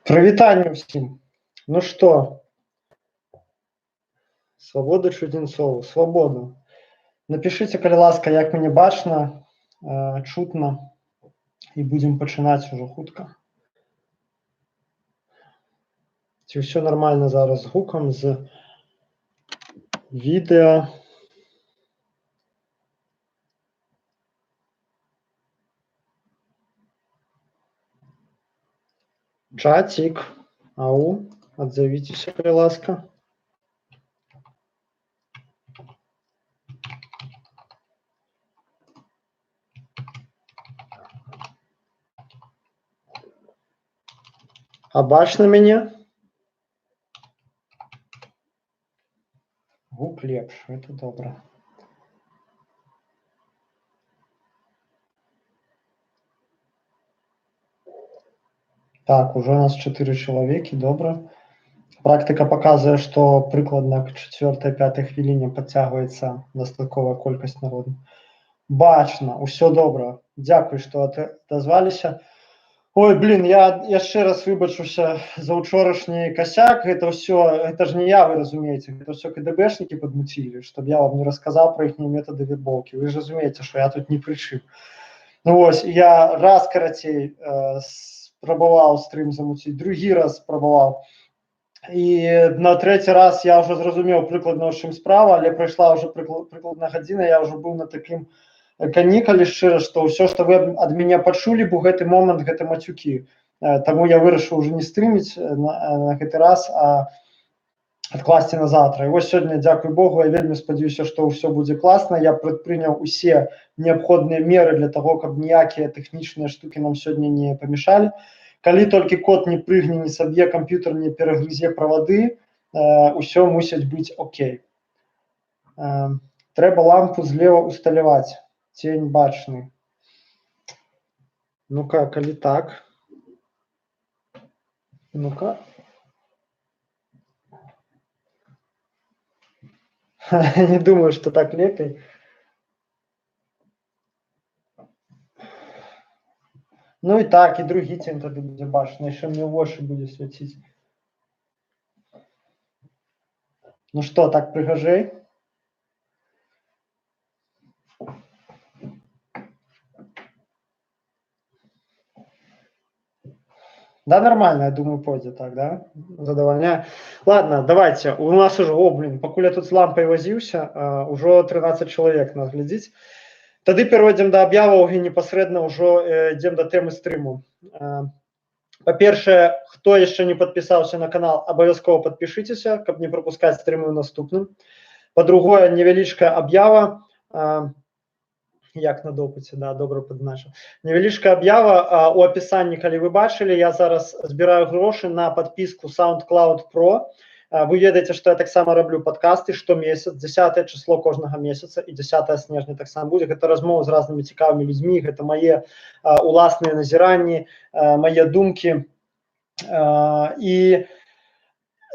Прывітанне ўсім. Ну што, свабода Чудзінцову, свабода. Напішыце, калі ласка, як мяне бачна, чутна, і будзем пачынаць ужо хутка. Ці ўсё нармальна зараз з гукам, з відэа. Чацік, ау, адзавіцеся, калі ласка. А бачна мяне? Гук лепш, гэта добра. Так, ужо нас 4 чалавекі, добра. Практыка паказвае, што прыкладна к 4-5 хвіліне падцягваецца дастатковая колькасць народу. Бачна, ўсё добра. Дзякуй, што адазваліся. Ой, блин, я яшчэ раз выбачуся за ўчорашні касяк. Гэта ж не я, вы разумееце, гэта ўсё КДБшнікі падмуцілі, чтоб я вам не расказаў пра іхнія метады вербоўкі. Вы ж разумееце, што я тут не пры чым. Ну вось, я раз карацей спрабаваў стрым замуціць, другі раз спрабаваў. І на трэці раз я ўжо зразумеў прыкладна, ў чым справа, але прайшла ўжо прыкладна гадзіна, я ўжо быў на такім кані, калі шчыра, што ўсё, што вы ад мяне пачулі, бо гэты момант, гэта мацюкі. Таму я вырашыў ўжо не стрыміць на гэты раз, а адкласці на заўтра. І вось сёння, дзякуй Богу, я вельмі спадзяюся, што ўсё будзе класна. Я прадпрыняў усе неабходныя меры для таго, каб ніякія тэхнічныя штукі нам сёння не памешалі. Калі толькі код не прыгне, не саб'е, камп'ютар не перагрызе правады, ўсё мусіць быць окей. Трэба лампу злева усталяваць. Цень бачны. Ну-ка, калі так. Ну-ка. Не думаю, што так лепей. Ну і так, і другі цень тады будзе бачны, яшчэ мне ў вочы будзе свяціць. Ну што, так прыгажэй? Да, нормально, я думаю, пойдет так, да? Задовольняю. Ладно, давайте. У нас уже, пакуль я тут з лампай вазіўся, ужо 13 чалавек нас глядзіць. Тады перайдзем да аб'яваў і непасрэдна ўжо ідзем да тэмы стрыму. Па-першае, хто яшчэ не падпісаўся на канал, абавязкова падпішыцеся, каб не прапускаць стрымы ў наступным. Па-другое, невялічкая аб'ява. Як на допыце, да, добра падначыў. Невялічкая аб'ява у апісанні, калі вы бачылі, я зараз збіраю грошы на падпіску SoundCloud Pro. Вы ведаеце, што я таксама раблю падкасты штомесяц, 10 число кожнага месяца і 10 снежня таксама будзе. Гэта размовы з разнымі цікавымі людзьмі, гэта мае уласныя назіранні, мае думкі. І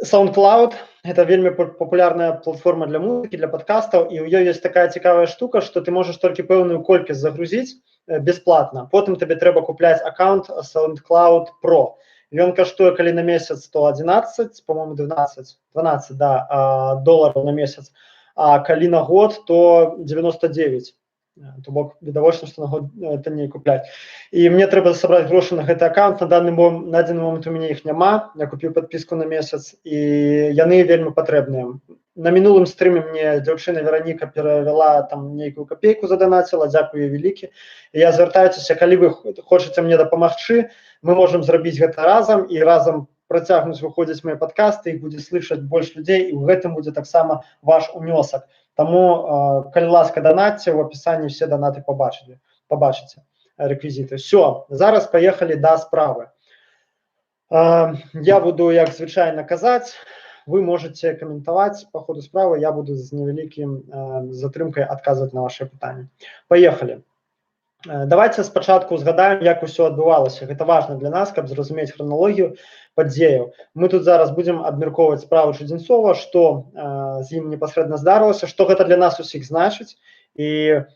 SoundCloud – гэта вельмі папулярная платформа для музыкі, для падкастаў, і ў ёй ёсць такая цікавая штука, што ты можаш толькі пэўную колькасць загрузіць бясплатна. Потым табе трэба купляць аккаунт SoundCloud Pro. Ён каштуе, калі на месяц, 111, по-моему, 12 долараў на месяц, а калі на год, то 99. То бок, відавочна, што на год танней купляць. І мне трэба сабраць грошы на гэты аккаунт. На дадзены момант у мяне іх няма. Я купіў падпіску на месяц, і яны вельмі патрэбныя. На мінулым стрыме мне дзяўчына Вераніка перавяла там нейкую капейку заданаціла, дзякую ёй вялікі. Я звяртаюся, калі вы хочаце мне дапамагчы, мы можам зрабіць гэта разам, і разам працягнуць выходзіць мае падкасты, іх будзе слышаць больш людзей, і ў гэтым будзе таксама ваш унёсак. Таму, калі ласка, донатьте, в апісанні все донаты побачыце рэквізіты. Все, зараз паехалі да справы. Я буду, як звычайна, казаць, вы можете каментаваць по ходу справы, я буду з невялікім затрымкай адказваць на ваши пытанні. Паехалі. Давайте спачатку згадаем, як усё адбывалася. Гэта важна для нас, каб зразумець храналогію падзеяў. Мы тут зараз будзем абмяркоўваць справу Чудзінцова, што з ім непасрэдна здарылася, што гэта для нас усіх значыць. І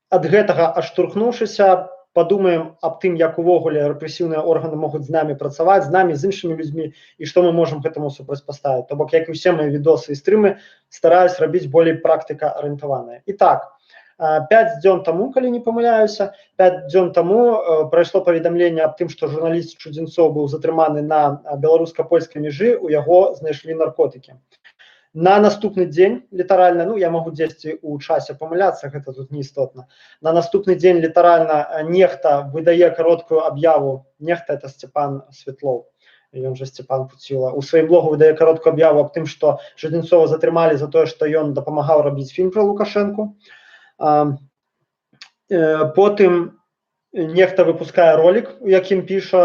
ад гэтага адштурхнуўшыся, подумаем аб тым, як увогуле рэпрэсіўныя органы могуць з намі працаваць, з намі, з іншымі людзьмі, і што мы можам гэтаму супрацьпаставіць. То бок, як і ўсе мае відосы і стрымы, стараюсь рабіць болей практыка арыентаваная. І так, 5 дзён таму, калі не памыляюся, 5 дзён таму прайшло паведамленне аб тым, што журналіст Чудзінцоў быў затрыманы на беларуска-польскай мяжы, у яго знайшлі наркотыкі. На наступны дзень, літаральна, ну, я магу дзесьці ў часе памыляцца, гэта тут не істотна. На наступны дзень літаральна нехта выдае кароткую аб'яву, нехта это Сцепан Светлоў, ён же Сцепан Пуціла, у сваім блогу выдае кароткую аб'яву аб тым, што Чудзінцова затрымалі за тое, што ён дапамагаў рабіць фільм пра Лукашэнку. Потым нехта выпускае ролик, у якім піша,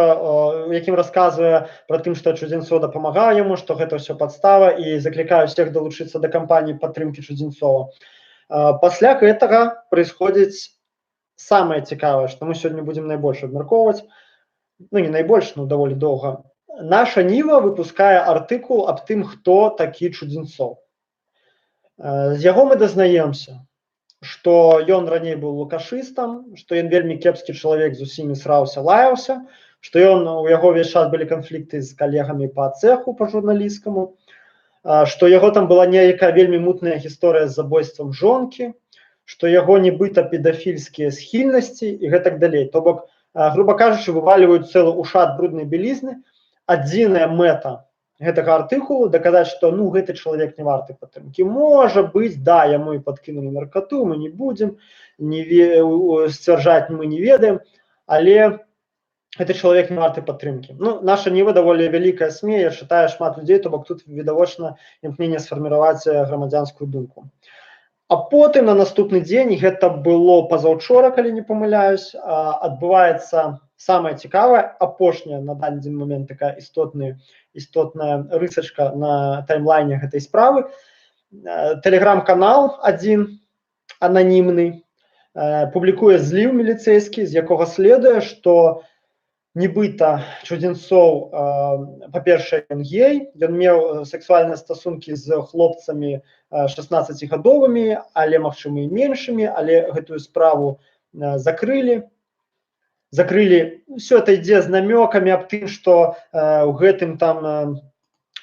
у якім расказвае пра тым, што Чудзінцова дапамагае яму, што гэта ўсё падстава, і заклікае ўсіх далучыцца да кампаніі падтрымкі Чудзінцова. Пасля гэтага происходзіць самае цікавае, што мы сёння будзем найбольш абмяркоўваць, ну не найбольш, но даволі доўга. Наша Ніва выпускае артыкул аб тым, хто такі Чудзінцоў. З яго мы дазнаемся, што ён раней быў лукашыстам, што ён вельмі кепскі чалавек, з усімі сраўся, лаяўся, што у яго ўвесь час былі канфлікты з калегамі па цэху, па журналісцкаму, што яго там была нейкая вельмі мутная гісторыя з забойствам жонкі, што яго нібыта педафільскія схільнасці і гэтак далей. То бок, груба кажучы, вываліваюць цэлы ушат бруднай бялізны. Адзіная мэта гэтага артыкулу даказаць, што ну гэты чалавек не варты падтрымкі. Можа быць, да, яму і падкінулі наркоту, мы не будзем сцвярджаць, мы не ведаем, але гэты чалавек не варты падтрымкі. Ну, наша Ніва даволі вялікая СМІ, чытае шмат людзей, то бок тут відавочна імкненне сфарміраваць грамадзянскую думку. А потым на наступны дзень, гэта было пазаўчора, калі не памыляюсь, адбываецца самае цікавае, апошняя на дадзены момент такая істотная рысачка на таймлайне гэтай справы. Тэлеграм-канал адзін ананімны публікуе зліў міліцэйскі, з якога следуе, што нібыта Чудзінцоў, па-першае, ён гей, ён меў сексуальныя стасункі з хлопцамі 16-гадовымі, але, магчыма, і меншымі, але гэтую справу закрылі. Все это ідзе з намёкамі аб тым, што ў гэтым там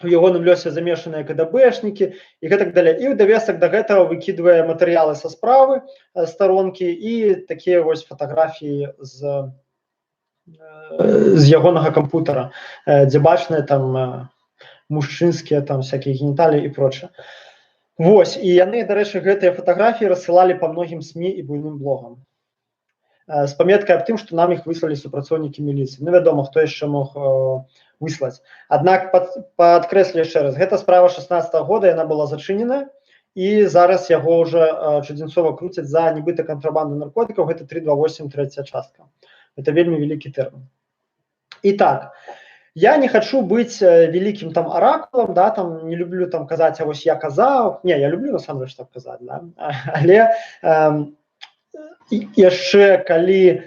у ягоным лёсе замешаныя КДБшнікі і гэтак далей. І ў давесак да гэтага выкідвае матэрыялы са справы, старонкі і такія вось фатаграфіі з ягонага кампутара, дзе бачныя там мужчынскія там всякие геніталіі і прочее. Вось, і яны, дарэчы, гэтыя фатаграфіі рассылалі па многім СМІ і буйным блогам. З паметкай аб тым, што нам іх выслалі супрацоўнікі міліцыі. Ну, вядома, хто яшчэ мог выслаць. Аднак, падкрэслю яшчэ раз, гэта справа 16-го года, яна была зачынена, і зараз яго ўжо Чудзінцова круцяць за нібыта кантрабанду наркотыкаў, гэта 328, трэцяя частка. Это вельмі вялікі тэрмін. І так, я не хочу быць вялікім там аракулам, да, там не люблю там казаць, а вось я казаў. Не, я люблю насамрэч так казаць, да. Але яшчэ калі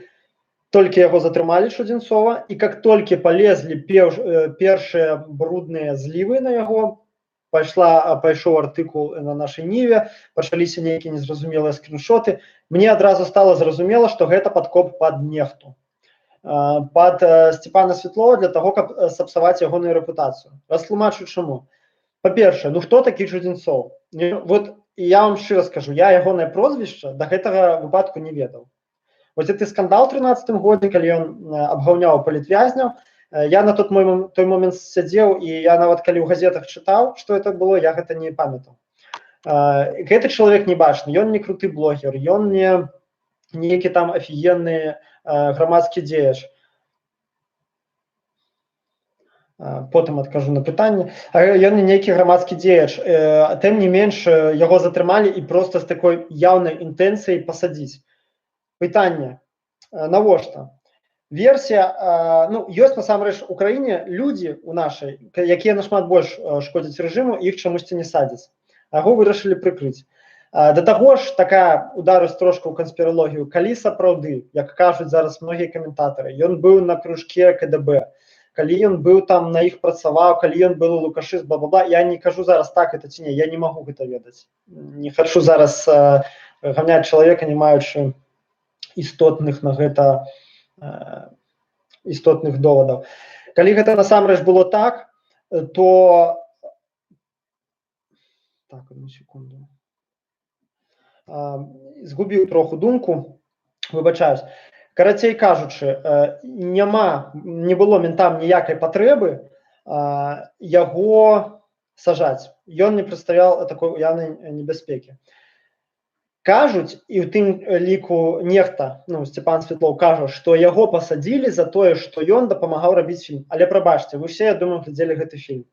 толькі яго затрымалі Чудзінцова, і как толькі палезлі першыя брудныя злівы на яго, пайшоў артыкул на нашай Ніве, пачаліся нейкія незразумелыя скріншоты, мне адразу стала зразумела, што гэта падкоп пад нехту. Пад Сцепана Светлова для таго, каб сапсаваць ягоную рэпутацыю. Растлумачу чаму. Па-першае, ну хто такі Чудзінцоў? Вот я вам шчыра скажу, я ягонае прозвішча да гэтага выпадку не ведаў. Вось гэты скандал 13-м годзе, калі ён абгаўняў палітвязняў, я на той момент сядзеў, і я нават калі ў газетах чытаў, што это было, я гэта не памятаў. Гэты чалавек не бачны, ён не круты блогер, ён не нейкі там афігенны грамадскі дзеяч. Потым адкажу на пытанне. Ён не нейкі грамадскі дзеяч. Тым не менш, яго затрымалі і проста з такой яўнай інтэнцыяй пасадзіць. Пытанне, навошта? Версія, ну, ёсць насамрэч у краіне людзі у нашай, якія нашмат больш шкодзяць рэжыму, іх чамусьці не садзяць. Яго вырашылі прыкрыць. Да таго ж, такая ударусь трошку ў канспіралогію, калі сапраўды, як кажуць зараз многія каментатары, ён быў на кружке КДБ, калі ён быў там на іх працаваў, калі ён быў лукашыст, бла-бла-бла, я не кажу зараз так, это ці не, я не магу гэта ведаць. Не хачу зараз ганяць чалавека, не маючы істотных на гэта істотных довадаў. Калі гэта насамрэч было так, то так, одну секунду. Згубіў троху думку, выбачаюсь. Карацей кажучы, не было ментам ніякай патрэбы яго сажаць. Ён не прадстаўляў такой уяўнай небяспекі. Кажуць, і ў тым ліку нехта, Сцяпан Святлоў кажа, што яго пасадзілі за тое, што ён дапамагаў рабіць фільм. Але прабачце, вы все, я думаю, глядзелі гэты фільм.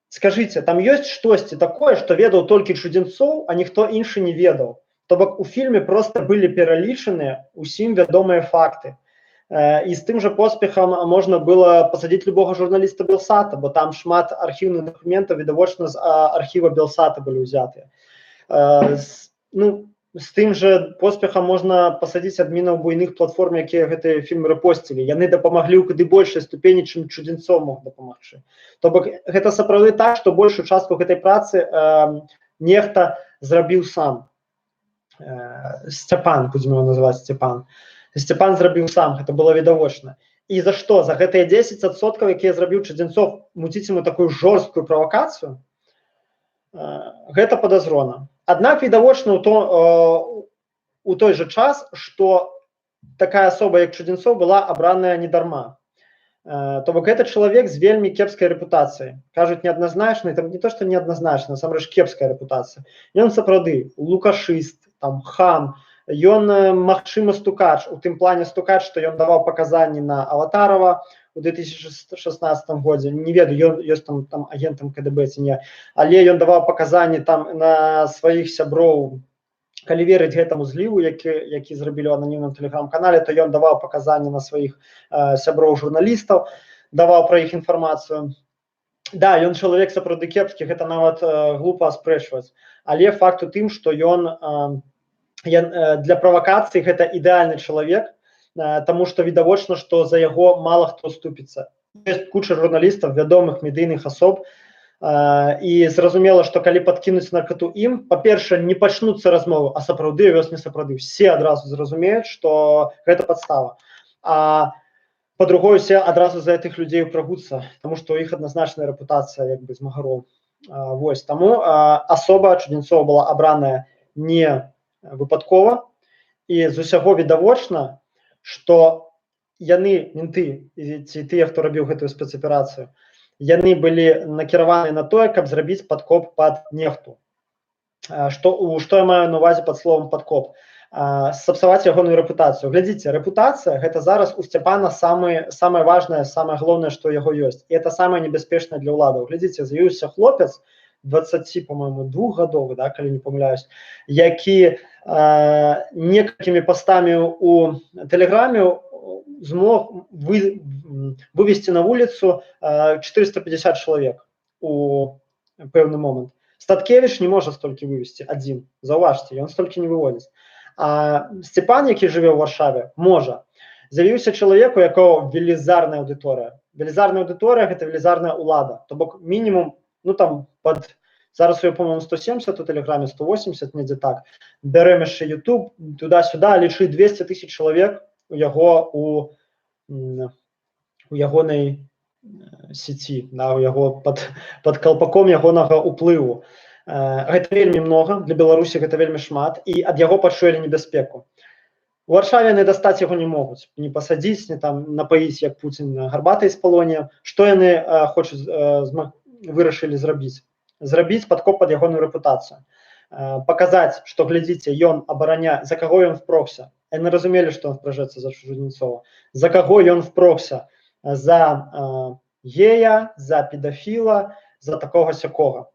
Скажыце, там ёсць штосьці такое, што ведаў толькі Чудзінцоў, а ніхто іншы не ведаў. То бок у фільме проста былі пералічаныя усім вядомыя факты. І з тым жа поспехам можна было пасадзіць любога журналіста Белсата, бо там шмат архіўных дакументаў, відавочна, з архіва Белсата былі ўзятыя. З тым жа поспехам можна пасадзіць адмінаў буйных платформ, якія гэты фільм рэпосцілі. Яны дапамаглі ў куды большай ступені, чым Чудзінцоў мог дапамагчы. То бок гэта сапраўды так, што большую частку гэтай працы нехта зрабіў сам. Сцяпан, будзем его называць Сцяпан. Сцяпан зрабіў сам, гэта было відавочна. І за што? За гэтыя 10%, якія зрабіў Чудзінцоў, муціць ему такую жорсткую правакацыю? Гэта падазрона. Аднак відавочна у той жа час, што такая асоба, як Чудзінцоў, была абраная недарма. То бок гэта чалавек з вельмі кепскай рэпутацыяй. Кажуць, неадназначнай, там не то, што неадназначна, насамрэч кепская рэпутацыя. Ён сапраўды лукашыст, хам, ён, магчыма, стукач, у тым плане стукач, што ён даваў паказанні на Аватарова у 2016 годзе. Не ведаю, ёсць там агентам КДБ ці не, але ён даваў паказанні там на сваіх сяброў. Калі верыць гэтаму зліву, які зрабілі ў ананімным тэлеграм-канале, то ён даваў паказанні на сваіх сяброў журналістаў, даваў пра іх інфармацыю. Да, ён чалавек сапраўды кепскі, гэта нават глупа аспрэчваць. Але факт у тым, што ён для правакацыі гэта ідэальны чалавек, таму што відавочна, што за яго мала хто ступіцца. Ёсць куча журналістаў, вядомых медыйных асоб, і зразумела, што калі падкінуць наркату ім, па-першае, не пачнуцца размовы, а сапраўды, вёс не сапраўды. Все адразу зразумеюць, што гэта падстава. А па-другое, все адразу за гэтых людзей упрагуцца, таму што ў іх адназначная рэпутацыя як бы змагароў. Вось, таму асоба Чудзінцова была абраная не выпадкова, і з усяго відавочна, што яны, менты, ці тыя, хто рабіў гэтую спецаперацыю, яны былі накіраваны на тое, каб зрабіць падкоп пад нехту. Што я маю на увазе пад словам падкоп? Сапсаваць ягоную рэпутацыю. Глядзіце, рэпутацыя гэта зараз у Сцяпана самае важнае, самае галоўнае, што ў яго ёсць. І это самае небяспечнае для ўладаў. Глядзіце, з'явіўся хлопец 20, по-моему, 2гадовы, да, калі не памыляюсь, які некалькімі пастамі у тэлеграме змог вывесці на вуліцу 450 чалавек у пэўны момант. Статкевіч не можа столькі вывесці адзін. Заўважце, ён столькі не выводзіць. А Сцяпан, які жыве ў Варшаве, можа. З'явіўся чалавек, у якого велізарная аўдыторыя. Велізарная аўдыторыя – гэта велізарная ўлада. То бок мінімум, зараз у яго, по-моему, 170 у тэлеграме, 180, недзе так. Бярэм яшчэ YouTube, туда-сюда, лічы 200 000 чалавек у яго у ягонай сеці, у яго пад калпаком ягонага ўплыву. Гэта вельмі многа, для Беларусі гэта вельмі шмат, і ад яго пачулі небяспеку. У Варшаве яны дастаць яго не могуць, не пасадзіць, не напаіць, як Пуцін, гарбатай з палоне. Што яны вырашылі зрабіць? Зрабіць падкоп пад ягоную рэпутацыю. Паказаць, што, глядзіце, ён абараняе, за каго ён впрокся. Яны разумелі, што ён впражэцца за Чудзінцова. За каго ён впрокся? За гея, за педафіла, за такога-сякога.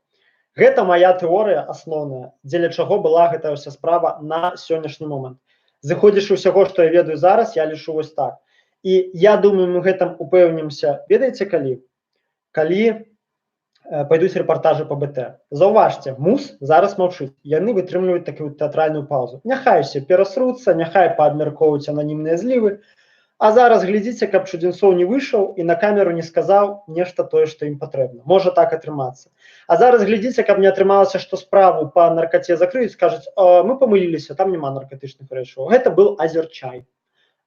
Гэта моя тэорыя асноўная, дзеля чаго была гэтая ўся справа на сённяшні момант. Зыходзячы ўсяго, што я ведаю зараз, я лічу вось так. І я думаю, мы гэтым упэўнімся. Ведаеце калі? Калі пойдуць рэпартажы па БТ. Заўважце, МУС зараз маўчыць. Яны вытрымліваюць такую тэатральную паузу. Няхай усе перасруцца, няхай паабмяркоўваюць ананімныя злівы. А зараз глядзіце, каб Чудзінцоў не выйшаў і на камеру не сказаў нешта тое, што ім патрэбна. Можа так атрымацца. А зараз глядзіце, каб не атрымалася, што справу па наркоце закрыюць, скажуць, мы памыліліся, там няма наркотычных рэчываў. Гэта быў азерчай.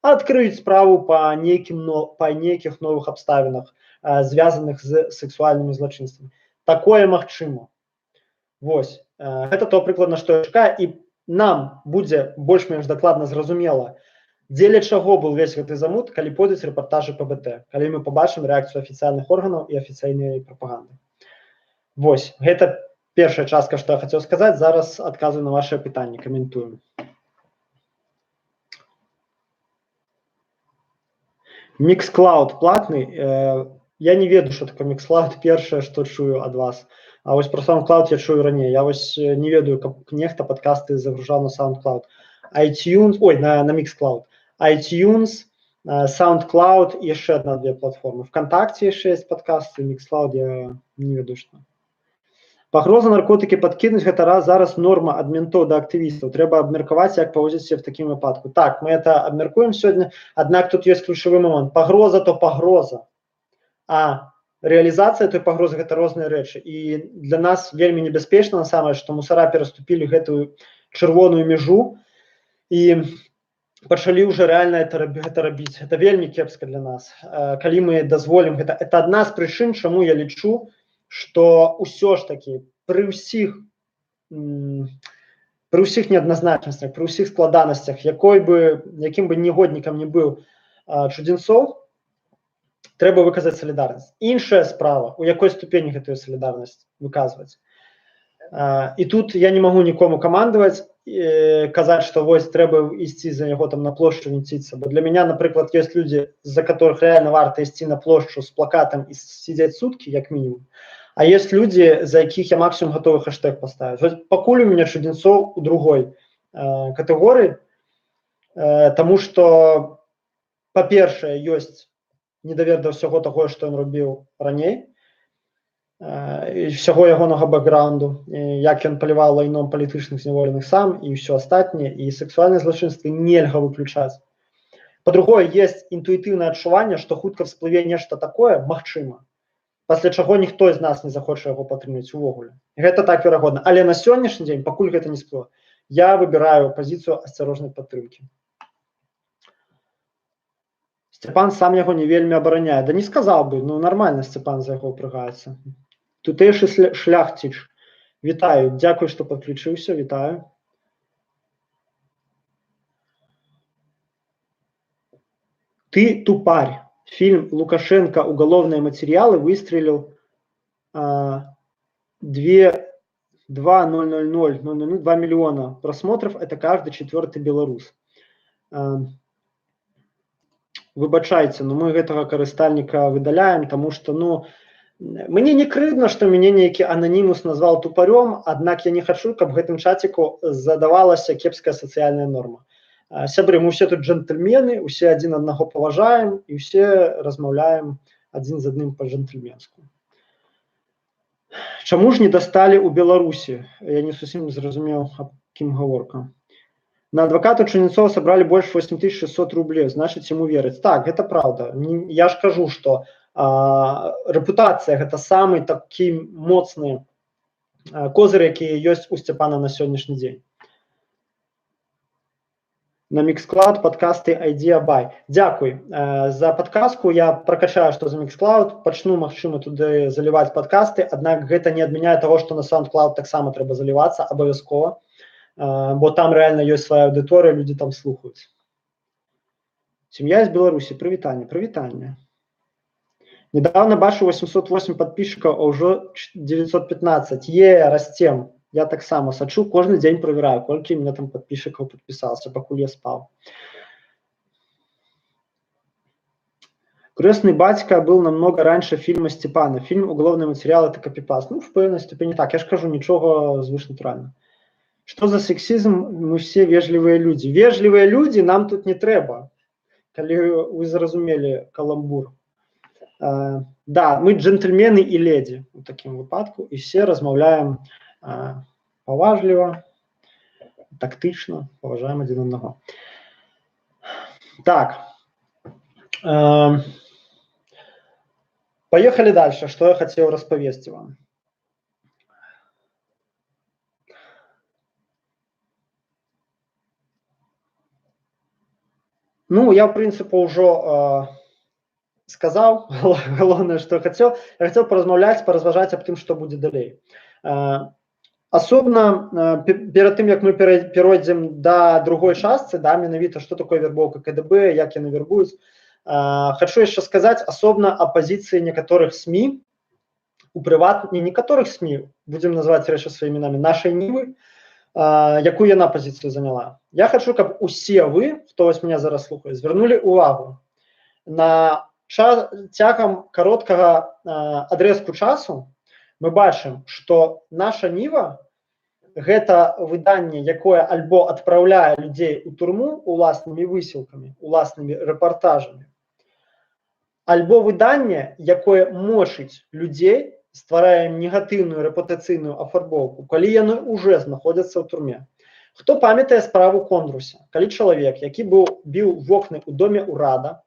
адкрыюць справу па нейкіх новых абставінах, звязаных з сексуальнымі злачынствамі. Такое магчыма. Вось, гэта то прыкладна, што я чакаю, і нам будзе больш-менш дакладна зразумела, дзеля чаго был весь гэты замут, калі пойдуць рэпартажы ПБТ, калі мы пабачым рэакцыю афіцыйных органаў і афіцыйнай прапаганды. Вось, гэта першая частка, што я хацеў сказаць, зараз адказваю на вашыя пытанні, каментую. Mixcloud платны, я не ведаю, што такое Mixcloud, першае, што чую ад вас. А вось про SoundCloud я чую раней. Я вось не ведаю, каб нехта падкасты загружаў на SoundCloud. iTunes, на Mixcloud. iTunes, SoundCloud і яшчэ адна-две платформы. ВКонтакте яшчэ есть падкасты, Mixcloud я не ведаю, што. Пагроза наркотыкі падкінуць гэта зараз норма ад ментоў да актывістаў. Трэба абмеркаваць, як паводзіць себя в такім выпадку. Так, мы это абмяркуем сёння, аднак тут ёсць ключавы момант. Пагроза то пагроза. А рэалізацыя той пагрозы гэта розныя рэчы. І для нас вельмі небяспечна насамрэч, што мусара пераступілі гэтую чырвоную мяжу і пачалі ўжо рэальна гэта рабіць. Гэта вельмі кепска для нас. Калі мы дазволім гэта, это адна з прычын, чаму я лічу, што ўсё ж такі пры ўсіх неадназначнасцях, пры ўсіх складанасцях, якім бы негоднікам не быў Чудзінцоў, трэба выказаць салідарнасць. Іншая справа, у якой ступені гэтую салідарнасць выказваць. І тут я не магу нікому камандаваць, казаць, што вось трэба ісці за яго там на плошчу вінціцца. Бо для мяне, напрыклад, ёсць людзі, з-за которых рэальна варта ісці на плошчу з плакатам і сидзець суткі, як мінімум. А ёсць людзі, за якіх я максимум гатовы хэштег паставіць. Пакуль у мяне Чудзінцоў у другой катэгорыі, таму што, па-першае, ёсць недавер да ўсяго таго, што ён робіў раней, і ўсяго ягонага бэкграунду, як ён паліваў лайном палітычных зняволеных сам і ўсё астатняе, і сексуальныя злачынствы нельга выключаць. Па-другое, ёсць інтуітыўнае адчуванне, што хутка всплыве нешта такое, магчыма, пасля чаго ніхто з нас не захоча яго падтрымаць увогуле. Гэта так верагодна. Але на сённяшні дзень, пакуль гэта не всплыла, я выбіраю пазіцыю асцярожнай падтрымкі. Сцяпан сам яго не вельмі абараняе. Да не сказаў бы, нармальна Сцяпан за яго ўпрыгаецца. Тутэйшы шляхціч. Вітаю, дзякуй, што падключыўся, вітаю. Ты тупарь. Фильм «Лукашенко. Уголовные материалы» выстрелил 2 миллиона просмотров. Это каждый 4-й белорус. Выбачайце, но мы гэтага карыстальніка выдаляем, таму што, мне не крыўдна, што мяне нейкі ананімус назваў тупарём, аднак я не хачу, каб гэтым чаціку задавалася кепская сацыяльная норма. Сябры, мы ўсе тут джентльмены, усе адзін аднаго паважаем і ўсе размаўляем адзін з адным па-джентльменску. Чаму ж не дасталі ў Беларусі? Я не зусім зразумеў, аб кім гаворка. На адваката Чудзінцова сабралі больш 8600 рублей, значыць, ему вераць. Так, гэта праўда. Я ж кажу, што рэпутацыя гэта самы такі моцны козыр, які ёсць у Сцяпана на сённяшні дзень. На Mixcloud падкасты ID Абай. Дзякуй за падказку. Я пракачаю, што за Mixcloud. Пачну, магчыма, туды заліваць падкасты, аднак гэта не адмяняе таго, што на SoundCloud таксама трэба залівацца абавязкова. Бо там рэальна ёсць свая аўдыторыя, людзі там слухаюць. Сям'я з Беларусі, прывітанне, прывітанне. Недавно бачыў 808 падписчикаў, а ўжо 915. Расцем. Я таксама сачу, кожны дзень правяраю, колькі у меня там падписчикаў падпісалася, пакуль я спаў. Крестный батька был намного раньше фильма Степана. Фильм «Уголовный материал» — это копипаст. В пэўнай степені так. Я ж кажу, нічога звышнатуральна. Что за сексизм? Мы все вежливые люди. Вежливые люди нам тут не трэба. Калі вы зразумелі каламбур. Да, мы джентльмены і леді у такім выпадку, і все размаўляем паважліва, тактычна, паважаем адзін аднаго. Так. Поехали дальше. Что я хотел распавесці вам. Ну, я, в прынцыпе, ўжо сказаў галоўнае, што хацеў. Я хацеў паразмаўляць, паразважаць аб тым, што будзе далей. Асобна перад тым, як мы перайдзем да другой частцы, да, менавіта што такое вербоўка КДБ, як яны вербуюць, хачу яшчэ сказаць асобна о пазіцыі некаторых СМІ у прыватных, не некаторых СМІ, будзем называць рэчы сваімі імёнамі, нашай Нівы, якую яна пазіцыю заняла. Я хачу, каб усе вы, хто вось меня зараз слухае, звярнулі увагу на цягам кароткага адрэзку часу. Мы бачым, што наша Ніва гэта выданне, якое альбо адпраўляе людзей у турму уласнымі высілкамі, уласнымі рэпартажамі, альбо выданне, якое мочыць людзей, стварае негатыўную рэпутацыйную афарбоўку, калі яны ўжо знаходзяцца ў турме. Хто памятае справу Кондруся, калі чалавек, які біў вокны ў доме ўрада,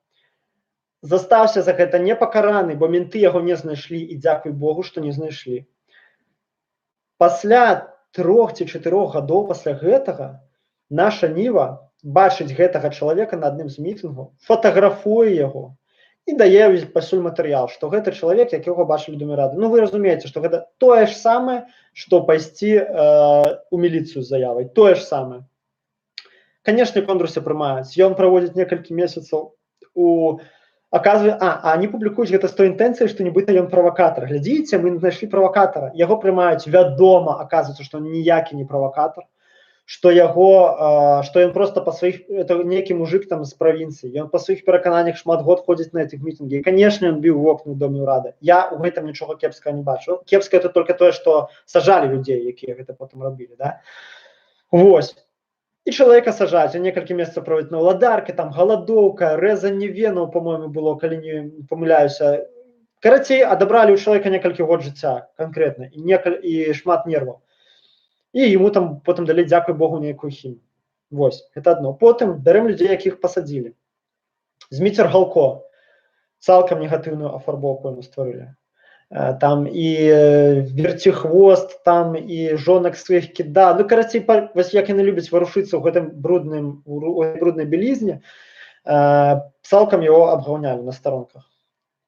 застаўся за гэта непакараны, бо менты яго не знайшлі, і дзякуй Богу, што не знайшлі. Пасля 3 ці 4 гадоў пасля гэтага наша Ніва бачыць гэтага чалавека на адным з мітынгаў, фатаграфуе яго і дае пасюль матэрыял, што гэта чалавек, якога бачылі ў доме рады. Ну, вы разумееце, што гэта тое ж самае, што пайсці у міліцыю з заявай, тое ж самае. Канешне, Кондруся прымаюць, ён праводзіць некалькі месяцаў у они публікуюць гэта з той інтэнцыяй, што нібыта ён правакатар. Глядзіце, мы знайшлі правакатара. Яго прымаюць, вядома, аказваецца, што он ніякі не правакатар, што ён проста па сваіх, это нейкі мужик там з правінцыі, ён па сваіх перакананнях шмат год ходзіць на этих мітынгі. І, канешне, ён біў вокны ў доме ўрада. Я ў гэтым нічога кепскага не бачу. Кепска это только тое, што сажалі людзей, якія гэта потым рабілі, да? Вось. І чалавека сажаць, некалькі месяцаў праводзіць на ўладаркі, там галадоўка, рэзанне венаў, по-моему, было, калі не памыляюся. Карацей, адабралі ў чалавека некалькі год жыцця канкрэтна і шмат нерваў. І яму там потым далі, дзякуй Богу, нейкую хімію. Вось, гэта адно. Потым бярэм людзей, якіх пасадзілі. Зміцер Галко, цалкам негатыўную афарбоўку яму стварылі. Там і верціхвост, там і жонак сваіх кіда. Ну, карацей, вось як яны любяць варушыцца ў гэтым бруднай белізне, цалкам яго абгаўнялі на старонках.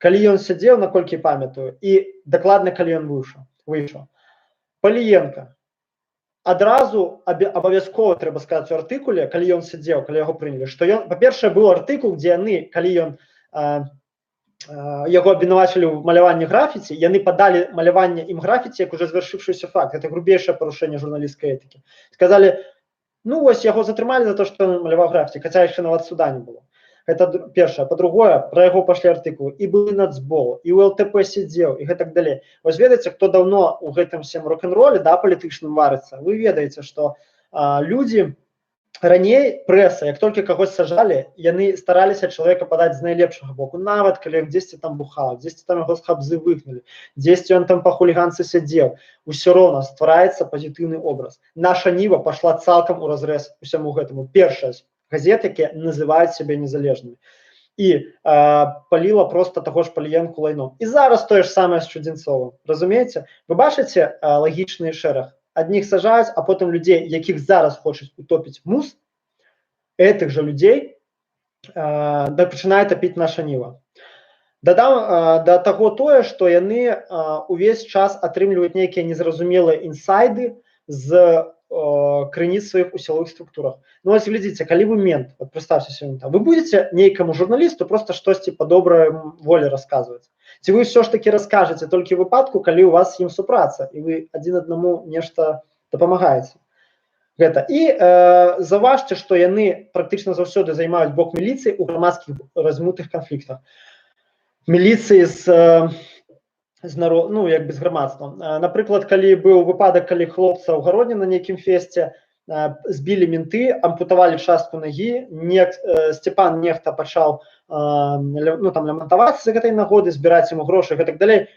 Калі ён сядзеў, наколькі памятаю, і дакладна, калі ён выйшаў. Паліенка. Адразу абавязкова трэба сказаць у артыкуле, калі ён сядзеў, калі яго прынялі, што ён, па-першае, быў артыкул, дзе яны, калі ён яго абвінавачылі ў маляванні графіці, яны падалі маляванне ім графіці як уже завяршыўшыся факт. Гэта грубейшае парушэнне журналісцкай этыкі. Сказалі, ну вось яго затрымалі за то, што ён маляваў графіці, хаця яшчэ нават суда не было. Гэта першае. Па-другое, пра яго пашлі артыкулы. І былы нацбол, і ў ЛТП сядзеў, і гэтак далей. Вось ведаеце, хто даўно ў гэтым всем рок-н-роле, да, палітычным варыцца, вы ведаеце, што людзі раней, прэса, як толькі кагось сажалі, яны стараліся чалавека падаць з найлепшага боку, нават калі ён дзесьці там бухаў, дзесьці там яго з хабзы выгналі, дзесьці ён там па хуліганцы сядзеў, усё роўна ствараецца пазітыўны образ. Наша Ніва пашла цалкам у разрэз усяму гэтаму. Першая з газет, якія называюць сябе незалежнымі. І паліла проста таго ж Паліенку лайном. І зараз тое ж самае з Чудзінцовым. Разумееце? Вы бачыце лагічны шэраг? Адних сажаюць, а потым людзей, якіх зараз хочуць утопіць мус, гэтых жа людзей пачынае тапіць наша Ніва. Дадам да таго тое, што яны увесь час атрымліваюць нейкія незразумелыя інсайды з крыніц сваіх у сіловых структурах. Ну вось глядзіце, калі вы мент, вот представьте сёння там, вы будете нейкаму журналісту просто штосьці па добрай волі расказваць. Ці вы ўсё ж такі раскажаце толькі ў выпадку, калі у вас з ім супраца, і вы адзін аднаму нешта дапамагаеце. Гэта. І заўважце, што яны практычна заўсёды займаюць бок міліцыі ў грамадскіх размутых канфліктах. Міліцыі ну, як бы з грамадствам. Напрыклад, калі быў выпадак, калі хлопца ў гародні на нейкім фесце збілі менты, ампутавалі частку нагі, Сцепан нехта пачаў лямантавацца з гэтай нагоды, збіраць яму грошы і гэтак далей.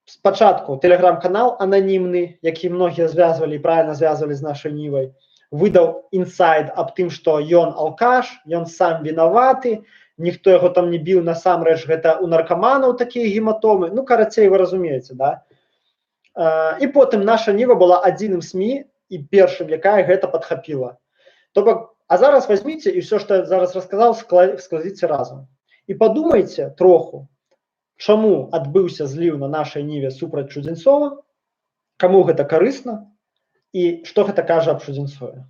Спачатку тэлеграм-канал ананімны, які многія звязвалі і правільна звязвалі з нашай Нівай, выдаў інсайд аб тым, што ён алкаш, ён сам вінаваты, ніхто яго там не біў, насамрэч гэта у наркаманаў такія гематомы. Ну, карацей, вы разумееце, да? І потым наша Ніва была адзіным СМІ і першым, якая гэта падхапіла. То бок, А зараз возьмите и все, что я зараз рассказал, складите разом. И подумайте троху, чому адбыўся зліў на нашай ніве супраць Чудзінцова, каму гэта карысна і што гэта кажа аб Чудзінцове.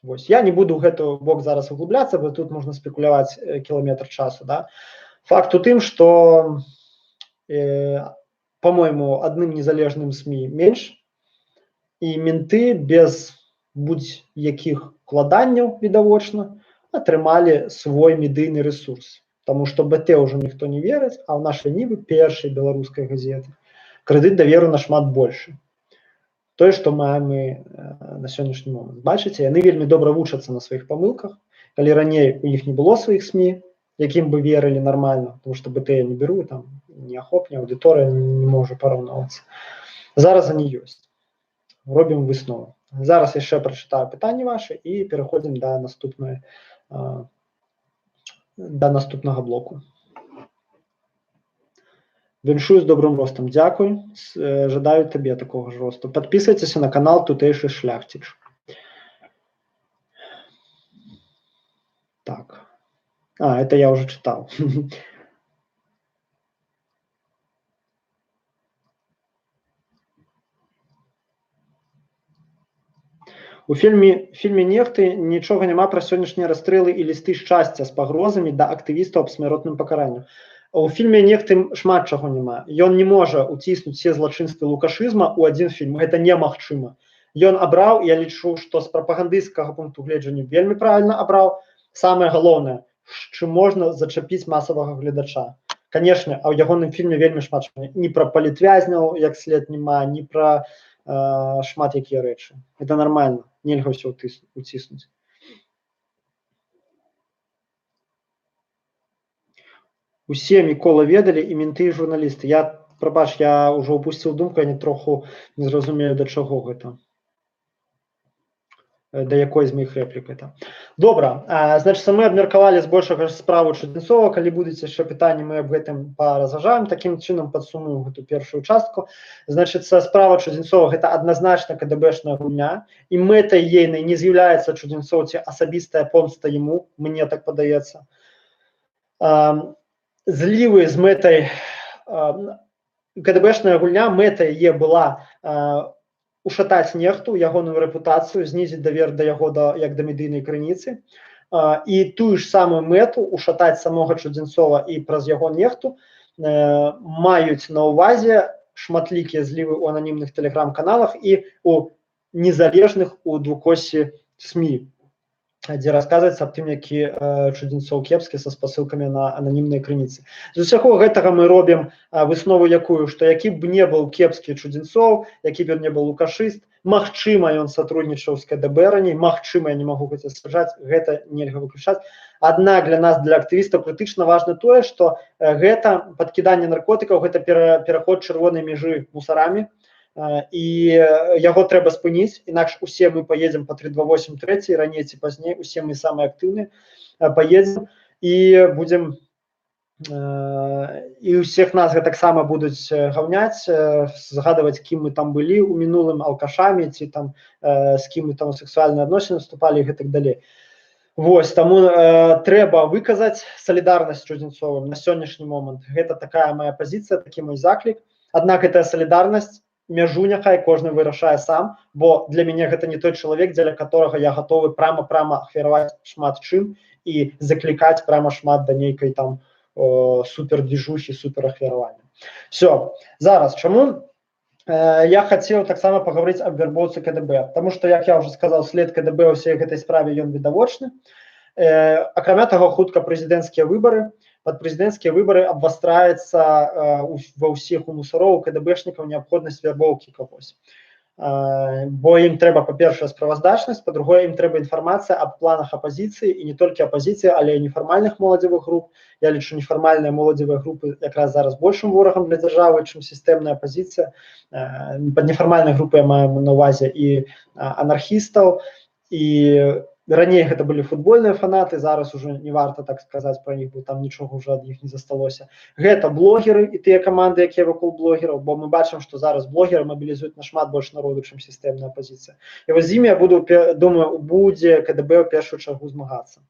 Вось. Я не буду ў гэты бок зараз углубляцца, бо тут можна спекуляваць кіламетр часу. Да? Факт у тым, што, по-моему, адным незалежным СМІ менш, і менты без будь-якіх вкладанняў, відавочна, атрымалі свой медыйны ресурс. Таму што БТ ўжо ніхто не верыць, а ў нашай нівы першай беларускай газеты крэдыт даверу нашмат большы. Тое, што маем мы на сённяшні момант. Бачыце, яны вельмі добра вучацца на сваіх памылках. Калі раней у іх не было сваіх СМІ, якім бы верылі нармальна, тому што БТ я не беру, там не ахопне, аўдыторыя не можа параўноўвацца. Зараз они ёсць. Робім выснову. Зараз яшчэ прачытаю пытанні вашы і пераходзім да наступнага блоку. Віншую з добрым ростам. Дзякуй. Жадаю табе такога ж росту. Подписывайтеся на канал Тутэйшы Шляхціч. Так. Это я уже читал. У фільме «Нехты» нічога няма пра сённяшнія расстрэлы і лісты шчасця з пагрозамі да актывістаў аб смяротным пакаранню. У фільме «Нехты» шмат чаго няма. Ён не можа уціснуць все злачынствы лукашызма ў адзін фільм. Гэта немагчыма. Ён абраў, я лічу, што з прапагандысцкага пункту гледжання вельмі правільна абраў. Самае галоўнае, чым можна зачапіць масавага гледача. Канешне, а ў ягоным фільме вельмі шмат ні пра палітвязняў, як след няма, ні пра шмат якія рэчы. Это нармальна. Нельга ўсё уціснуць. Усе Мікола ведалі, і менты, і журналісты. Прабач, я ўжо упусціў думку, я троху не зразумею, да чаго гэта. Да якой з моих рэплік гэта. Добра, значит, мы абмеркавалі збольшага справу Чудзінцова. Калі будуць яшчэ пытанні, мы аб гэтым паразважаем. Такім чынам падсумую гэту першую частку. Значит, справа Чудзінцова гэта адназначна КДБшная гульня, і мэтай ейнай не з'яўляецца Чудзінцоў ці асабістая помста яму, мне так падаецца. Злівы з мэтай КДБшная гульня, мэтай е была ушатаць нехту, ягоную рэпутацыю, знізіць давер да яго як да медыйнай крыніцы. І тую ж самую мэту ушатаць самога Чудзінцова і праз яго нехту маюць на ўвазе шматлікія злівы ў ананімных тэлеграм-каналах і у незалежных у двукосе СМІ, дзе расказваецца аб тым, які Чудзінцоў кепскі са спасылкамі на ананімныя крыніцы. З усяго гэтага мы робім выснову якую, што які б не быў кепскі Чудзінцоў, які б не быў лукашыст, магчыма, ён сотруднічаў з КДБ раней, магчыма, я не магу гэта сцвярджаць, гэта нельга выключаць. Аднак для нас, для актывістаў, крытычна важна тое, што гэта падкіданне наркотыкаў, гэта пераход чырвонай мяжы мусарамі, і яго трэба спыніць, інакш усе мы поедзем по 328-3, раней ці пазней, усе мы самыя актыўныя поедзем і будзем, і ўсіх нас гэтаксама будуць гаўняць, згадваць, кім мы там былі ў мінулым, алкашамі, ці там з кім мы там у сексуальныя адносіны вступалі і гэтак далей. Вось, таму трэба выказаць салідарнасць Чудзінцовым на сённяшні момант. Гэта такая моя пазіцыя, такі мой заклік. Аднак гэтая салідарнасць, мяжу няхай кожны вырашае сам, бо для мяне гэта не той чалавек, дзеля которого я гатовы прама ахвяраваць шмат чым і заклікаць прама шмат да нейкай там супердвижухі, суперахвяравання. Все, зараз, чаму я хацеў таксама пагаварыць аб вербоўцы КДБ, потому што, як я ўжо сказаў, след КДБ ў ўсей гэтай справе ён відавочны. Акрамя таго, хутка прэзідэнцкія выбары. Пад прэзідэнцкія выбары абвастраецца ва ўсіх у мусароў, КДБшнікаў неабходнасць вербоўкі кагось. Бо ім трэба, па-першае, справаздачнасць, па-другое, ім трэба інфармацыя аб планах апазіцыі, і не толькі апазіцыі, але і нефармальных моладзевых груп. Я лічу, нефармальныя моладзевыя групы якраз зараз большым ворагам для дзяржавы, чым сістэмная апазіцыя. Пад нефармальнай групай я маю на ўвазе і анархістаў, і раней гэта былі футбольныя фанаты, зараз уже не варта так сказаць пра іх, бо там нічога ўжо ад іх не засталося. Гэта блогеры і тыя каманды, якія вакол блогераў, бо мы бачым, што зараз блогеры мабілізуюць нашмат больш народу, чым сістэмная апазіцыя. І вось з імі я буду, думаю, будзе КДБ ў першую чаргу змагацца.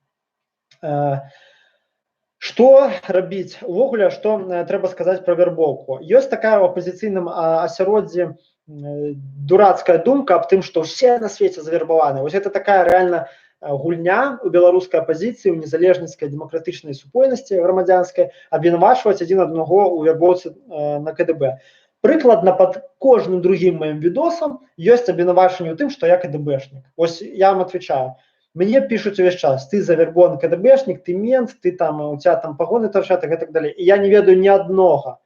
Што рабіць? Увогуле, што трэба сказаць пра вербоўку? Ёсць такая ў апазіцыйным асяроддзі дурацкая думка аб тым, што ўсе на свеце завербаваны. Вось гэта такая рэальна гульня у беларускай апазіцыі, у незалежніцкай дэмакратычнай супольнасці грамадзянскай абвінавачваць адзін аднаго ў вербоўцы на КДБ. Прыкладна пад кожным другім маім відосам ёсць абвінавачанне ў тым, што я КДБшнік. Вось я вам отвечаю. Мне пишут увесь час, ты завербован КДБшник, ты мент, ты там, у тебя там погоны торчат и так далее. И я не ведаю ни одного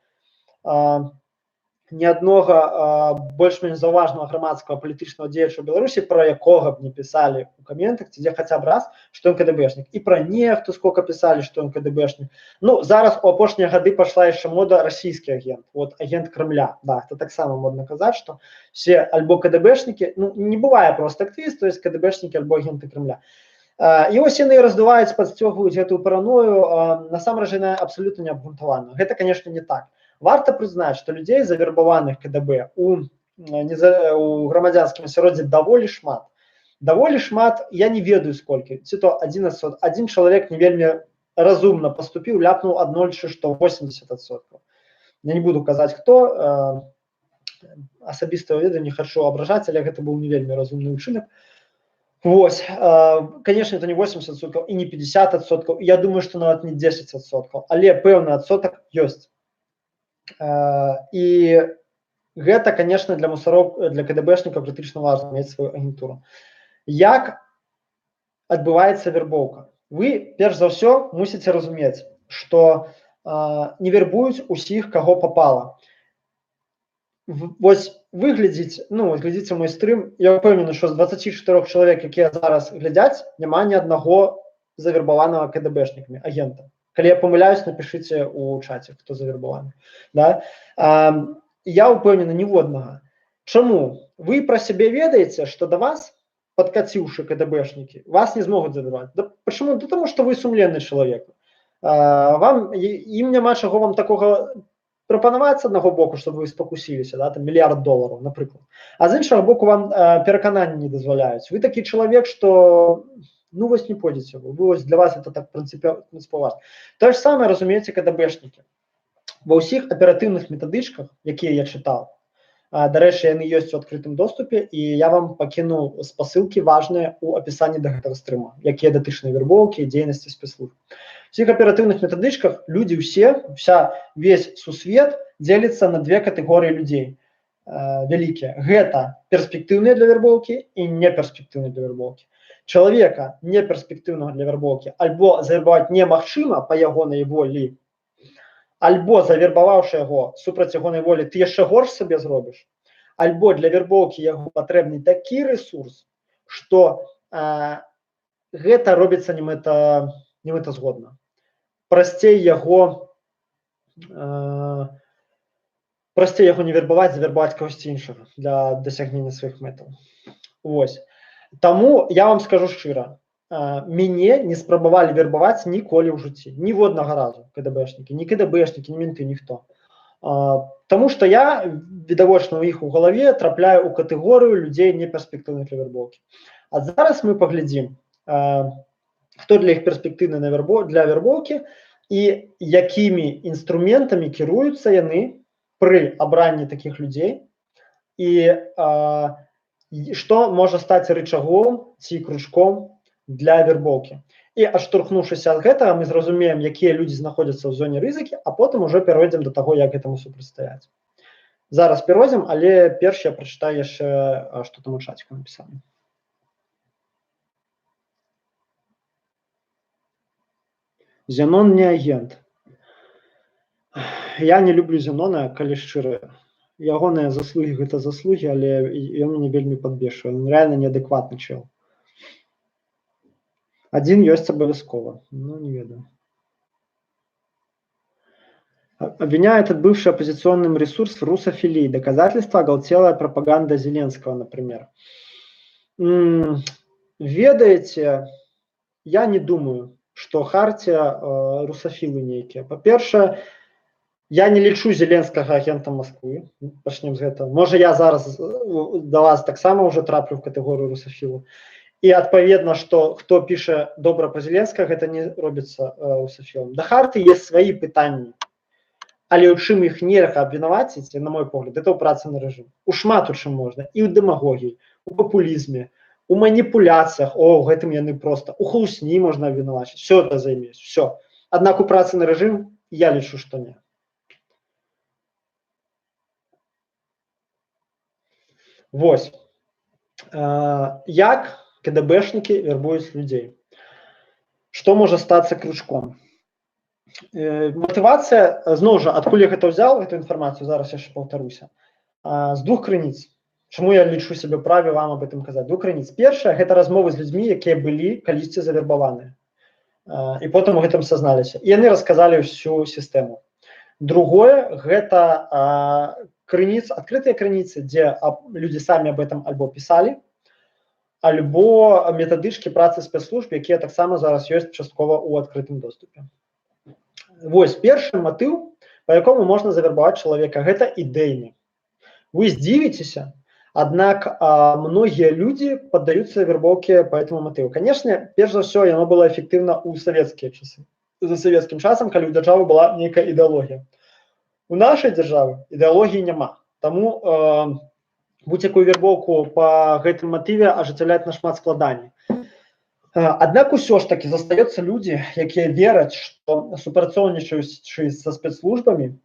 больш-менш заўважнага грамадскага палітычнага дзеяча ў Беларусі, пра якога б не пісалі ў каментах, дзе хаця б раз, што ён КДБшнік. І пра нехту сколько пісалі, што ён КДБшнік. Ну, зараз у апошнія гады пашла яшчэ мода расійскі агент, вот агент Кремля. Да, это таксама модна казаць, што все альбо КДБшнікі, ну, не бывае проста актывіст, то есть КДБшнікі альбо агенты Кремля. І вось яны раздуваюць, падсцёгваюць гэтую параною, насамрэч яна абсалютна не абгрунтавана. Гэта, конечно, не так. Варта прызнаць, што людзей завербаваных КДБ у грамадзянскім асяроддзі даволі шмат. Даволі шмат, я не ведаю сколькі, ці то один чалавек не вельмі разумна паступіў, ляпнуў аднойчы, што 80%. Я не буду казаць, хто, асабіста ведаю, не хачу абражаць, але гэта быў не вельмі разумны ўчынак. Вось, конечно, это не 80% і не 50%, я думаю, што нават не 10%, але пэўны адсотак ёсць. І гэта, конечно, для мусароў, для КДБшнікаў крытычна важна мець сваю агентуру. Як адбываецца вербоўка? Вы, перш за ўсё, мусіце разумець, што не вербуюць усіх, каго попала. Вось вы глядзіце, ну, глядзіце мой стрым, я ўпэўнены, што з 24 чалавек, якія зараз глядзяць, няма ні аднаго завербаванага КДБшнікамі, агента. Калі я памыляюсь, напишите у чаце, хто завербаваны. Да? Я ўпэўнены ніводнага. Чаму? Вы пра сябе ведаеце, што да вас, падкаціўшы КДБшнікі, вас не змогуць завербаваць. Да, почему? Да тому, што вы сумленны чалавек. Ім няма чаго вам такога прапанаваць з аднаго боку, чтобы вы спакусіліся, да, там $1 мільярд, напрыклад. А з іншага боку вам перакананні не дазваляюць. Вы такі чалавек, што ну вось не пойдзеце, вось для вас это так прынцыпова важна. То ж самае разумееце КДБшнікі. Ва ўсіх аператыўных метадычках, якія я чытаў, дарэчы, яны ёсць у адкрытым доступе, і я вам пакінуў спасылкі важныя ў апісанні да гэтага стрыма, якія датычныя вербоўкі і дзейнасці спецслужб. У всіх аператыўных метадычках людзі весь сусвет дзеліцца на две катэгорыі людзей вялікія. Гэта перспектыўныя для вербоўкі і неперспектыўныя для вербоўкі. Чалавека неперспектыўнага для вербоўкі альбо завербаваць немагчыма па ягонай волі, альбо завербаваўшы яго супраць ягонай волі, ты яшчэ горш сабе зробіш, альбо для вербоўкі яго патрэбны такі ресурс, што гэта робіцца немэтазгодна. Прасцей яго не вербаваць, завербаваць кагосьці іншага для дасягнення сваіх мэтаў. Вось. Таму я вам скажу шчыра, мяне не спрабавалі вербаваць ніколі ў жыцці, ніводнага разу КДБшнікі, ні КДБшнікі, ні менты, ніхто. Таму што я, відавочна, у іх у галаве трапляю ў катэгорыю людзей неперспектыўных для вербоўкі. А зараз мы паглядзім, хто для іх перспектыўны для вербоўкі і якімі інструментамі кіруюцца яны пры абранні такіх людзей і што можа стаць рычагом ці кручком для вербоўкі. І адштурхнуўшыся ад гэтага, мы зразумеем, якія людзі знаходзяцца ў зоне рызыкі, а потым ужо перайдзем да таго, як гэтаму супрацьстаяць. Зараз перайдзем, але перш я прачытаю яшчэ, што там у чаціку напісана. Зенон не агент. Я не люблю Зенона, калі шчыра. Ягоныя заслугі гэта заслугі, але ён мяне вельмі падбешвае. Ён рэальна неадэкватны чел. Адзін ёсць абавязкова. Ну, не ведаю. Обвиняет этот бывший оппозиционный ресурс в русофилии. Доказательства — оголтелая пропаганда Зеленского, например. ведаеце, я не думаю, што Хартія русафілы нейкія. Па-першае, я не лічу Зеленскага агентам Масквы. Пачнем з гэтага. Можа, я зараз да вас таксама ўжо траплю в катэгорыю русафілу. І адпаведна, што хто піша добра па Зеленскага, гэта не робіцца русафілам. Да Харты ёсць свае пытанні. Але ў чым іх нельга абвінаваціць, на мой погляд, это ў працы на рэжым. У шмат у чым можна, і ў дэмагогіі, у папулізме, у маніпуляцыях, у гэтым яны проста, у хлусні можна абвінавачыць, все это займець, все. Аднак у працы на рэжым я лічу, што не. Вось. Як КДБшнікі вербуюць людзей? Што можа стацца крючком? Матывацыя, зноў жа, адкуль я гэта ўзяў, эту інфармацыю, зараз яшчэ паўтаруся, з двух крыніц. Чаму я лічу сябе праве вам об этом казаць? Двух крыніц. Першая, гэта размовы з людзьмі, якія былі калісьці завербаваныя. І потым у гэтым сазналіся. І яны расказалі ўсю сістэму. Другое, гэта крыніц, адкрытыя крыніцы, дзе людзі самі об этом альбо пісалі, альбо метадычкі працы спецслужб, якія таксама зараз ёсць часткова ў адкрытым доступе. Вось, першы матыў, па якому можна завербаваць чалавека, гэта ідэйны. Вы здзівіцеся, аднак многія людзі паддаюцца вербоўке па этому матыву. Канешне, перш за ўсё, яно было эфектыўна ў савецкія часы. За савецкім часам, калі ў дзяржавы была нейкая ідэалогія. У нашай дзяржавы ідэалогіі няма. Таму будь-якую вербоўку па гэтым матыве ажыццяўляць нашмат складаней. Аднак усё ж такі застаюцца людзі, якія вераць, што супрацоўнічаючы са спецслужбамі,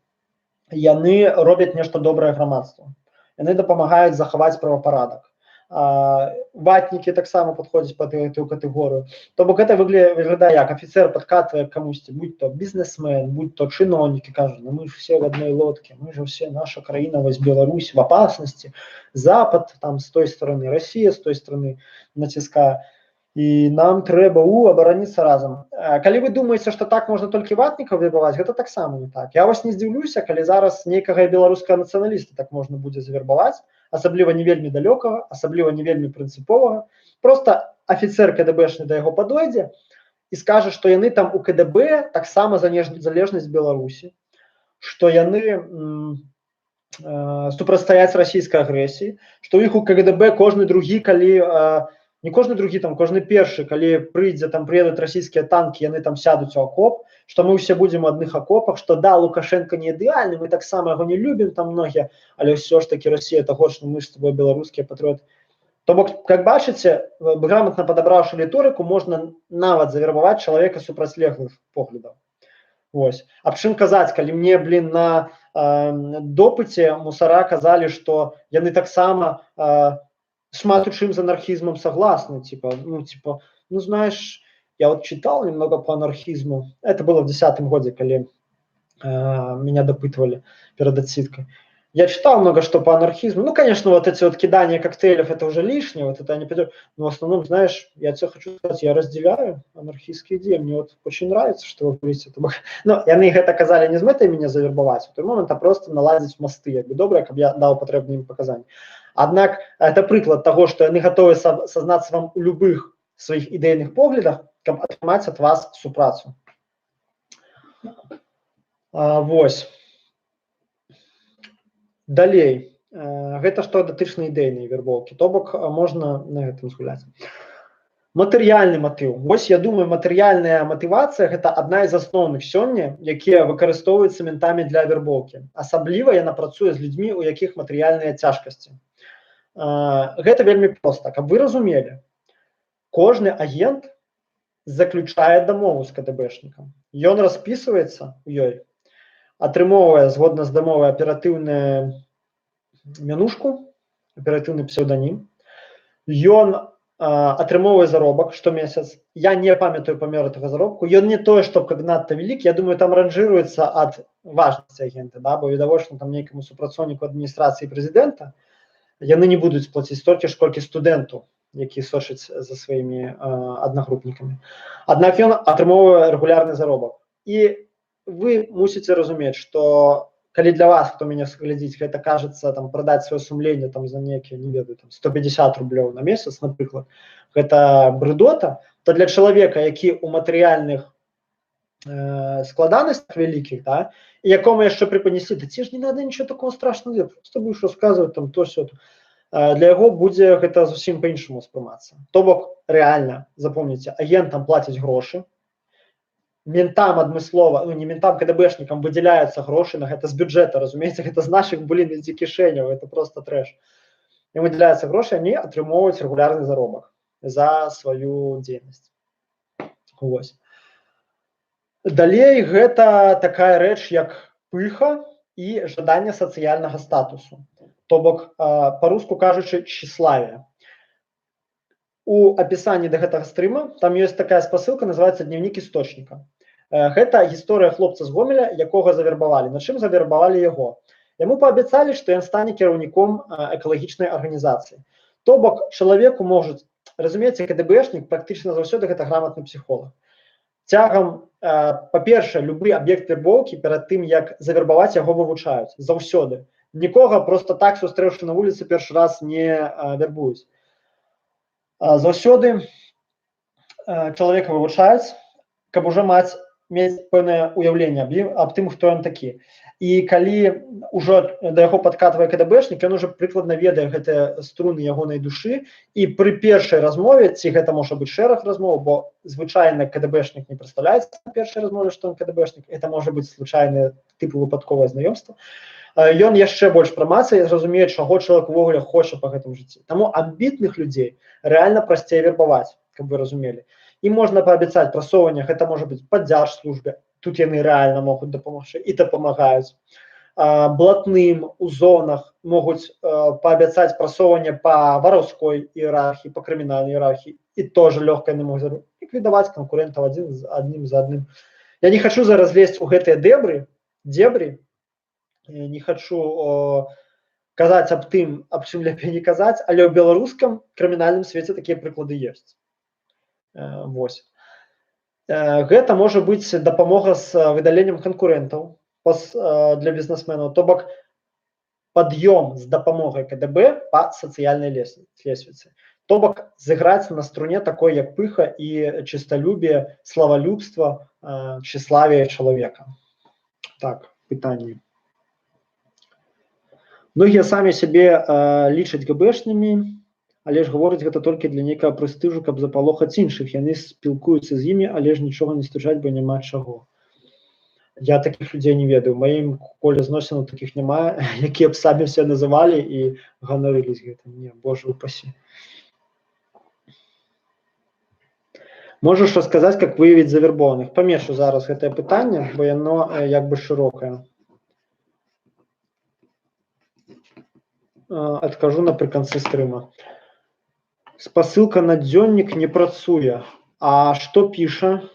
яны робяць нешта добрае грамадству. Яны дапамагаюць захаваць правапарадак. Ватнікі таксама падходзяць пад гэтую катэгорыю. То бок гэта выглядае як афіцер падкатвае камусьці, будь то бізнесмен, будь то чыноўнік, і кажа, ну мы ж все в одной лодке, мы же все, наша краіна, вось Беларусь в опасности, Запад там с той стороны, Россия с той стороны націскае. І нам трэба абараніцца разам. Калі вы думаеце, што так можна толькі ватнікаў вербаваць, гэта таксама не так. Я вас не здзіўлюся, калі зараз нейкага беларускага нацыяналіста так можна будзе завербаваць, асабліва не вельмі далёкага, асабліва не вельмі прынцыповага. Просто афіцер КДБшны да яго падойдзе і скажа, што яны там у КДБ таксама залежнасць Беларусі, што яны супрацьстаяць расійскай агрэсіі, што ў іх у КДБ кожны другі, калі не кожны другі, там, кожны першы, калі прыедуць расійскія танкі, яны там сядуць у акоп, што мы ўсе будзем у адных акопах, што да, Лукашенко не ідэальны, мы таксама яго не любім, там многія, але ўсё ж такі Расія это горш, мы ж з тобой беларускія патрыоты. То бок, як бачыце, грамотна падабраўшы рыторыку, можна нават завербаваць чалавека супрацьлеглых поглядаў. Вось. Аб чым казаць, калі мне, на допыце мусара казалі, што яны таксама шмат у чым з анархизмом согласны, ну знаешь, я вот читал немного по анархизму, это было в 2010 году, когда меня допытывали перед отсидкой. Я читал много что по анархизму, ну, конечно, вот эти вот кидания коктейлев, это уже лишнее, вот это не пойдет, но в основном, знаешь, я тебе хочу сказать, я разделяю анархистские идеи, мне вот очень нравится, что вы говорите. Ну, яны это казали не з мэтай меня завербовать, в той момент, а просто наладить мосты, як бы добре, каб я дал потребные им показания. Аднак это прыклад того, што яны готовы сазнацца вам у любых сваіх ідэйных поглядах, каб атрымаць ад вас супрацу. Вось. Далей. Гэта што датычна ідэйнай вербоўкі, то бок можна на гэтым згуляць. Матэрыяльны матыў. Вось, я думаю, матэрыяльная матывацыя – гэта адна з асноўных сёння, якія выкарыстоўваюцца ментамі для вербоўкі. Асабліва яна працуе з людзьмі, у якіх матэрыяльныя цяжкасці. Гэта вельмі проста. Каб вы разумелі, кожны агент заключае дамову з КДБшнікам. Ён распісваецца ў ёй, атрымоўвае згодна з дамовай аператыўную мянушку, аператыўны псеўданім. Ён атрымоўвае заробак штомесяц. Я не памятаю памер этого заробку. Ён не тое, што надта вялікі. Я думаю, там ранжируецца ад важнасці агента, да? Бо відавочна там нейкаму супрацоўніку адміністрацыі прэзідэнта яны не будуць плаціць столькі ж, колькі студэнту, які сочыць за сваімі аднагрупнікамі. Аднак ён атрымоўвае рэгулярны заробак. І вы мусіце разумець, што калі для вас, хто мяне глядзіць, гэта кажется там прадаць сваё сумленне там за нейкія, не ведаю, там 150 рублёў на месяц, напрыклад, гэта брыдота, то для чалавека, які ў матэрыяльных складанасцях вялікіх, да, і якому яшчэ преподнесли, да ці ж не надо нічого такого страшного делать, просто будешь рассказывать там то-сё. Для яго будзе гэта зусім па-іншаму ўспрымацца. То бок, рэальна, запомніце, агентам плацяць грошы, ментам адмыслова, ну не ментам, КДБшнікам выдзяляюцца грошы на гэта з бюджэта, разумееце, гэта з нашых, блін, з кішэняў, это просто трэш. Ім выдзяляюцца грошы, яны атрымоўваюць рэгулярны заробак за сваю дзейнасць. Вось. Далей гэта такая рэч, як пыха і жаданне сацыяльнага статусу. То бок, па-руску кажучы, тщеславие. У апісанні да гэтага стрыма там ёсць такая спасылка, называецца «Дневник істочніка». Гэта гісторыя хлопца з Гомеля, якога завербавалі. На чым завербавалі яго? Яму паабяцалі, што ён стане кіраўніком экалагічнай арганізацыі. То бок, чалавеку можуць, разумееце, КДБшнік практычна заўсёды гэта грамотны псіхолог. Цягам, па-першае, любы аб'ект вербоўкі перад тым, як завербаваць, яго вывучаюць. Заўсёды. Нікога просто так, сустрэўшы на вуліцы, першы раз не вербуюць. Заўсёды чалавека вывучаюць, каб ужо мець пэўнае ўяўленне аб тым, хто ён такі. І калі ўжо да яго падкатвае КДБшнік, ён ужо прыкладна ведае гэтыя струны ягонай душы, і пры першай размове, ці гэта можа быць шэраг размоў, бо звычайна КДБшнік не прадстаўляецца на першай размове, што ён КДБшнік, это можа быць звычайнае тыпу выпадковае знаёмства, ён яшчэ больш прамацца і зразумее, чаго чалавек увогуле хоча па гэтым жыцці. Таму амбітных людзей рэальна прасцей вербаваць, каб вы разумелі. Ім можна паабяцаць прасоўванне, гэта можа быць па дзяржслужбе, тут яны рэальна могуць дапамагчы і дапамагаюць. Блатным у зонах могуць паабяцаць прасоўванне па вараўской іерархіі, па крымінальнай іерархіі, і тоже лёгка яны могуць ліквідаваць канкурэнтаў адным за адным. Я не хачу зараз лезть у гэтыя дзебры, не хачу казаць аб тым, аб чым лепей не казаць, але ў беларускам крымінальным свеце такія прыклады ёсць. Вось. Гэта можа быць дапамога з выдаленнем канкурэнтаў для бізнесменаў, то бок пад'ём з дапамогай КДБ па сацыяльнай лесвіцы. То бок зыграць на струне такой, як пыха і чысталюбие, славалюбства, тщеславие чалавека. Так, пытанне. Многія самі сябе лічаць ГБшнымі, але ж гавораць гэта толькі для нейкага прэстыжу, каб запалохаць іншых. Яны спілкуюцца з імі, але ж нічога не стучаць, бо няма чаго. Я такіх людзей не ведаю. У маім коле зносінаў такіх няма, якія б самі все называлі і ганарылись гэтым. Не, боже упаси. Можаш расказаць, как выявіць завербованых? Памешу зараз гэтае пытанне, бо яно як бы шырокае. Адкажу напрыканцы стрыма. Спасылка на дзённік не працуе. А што піша?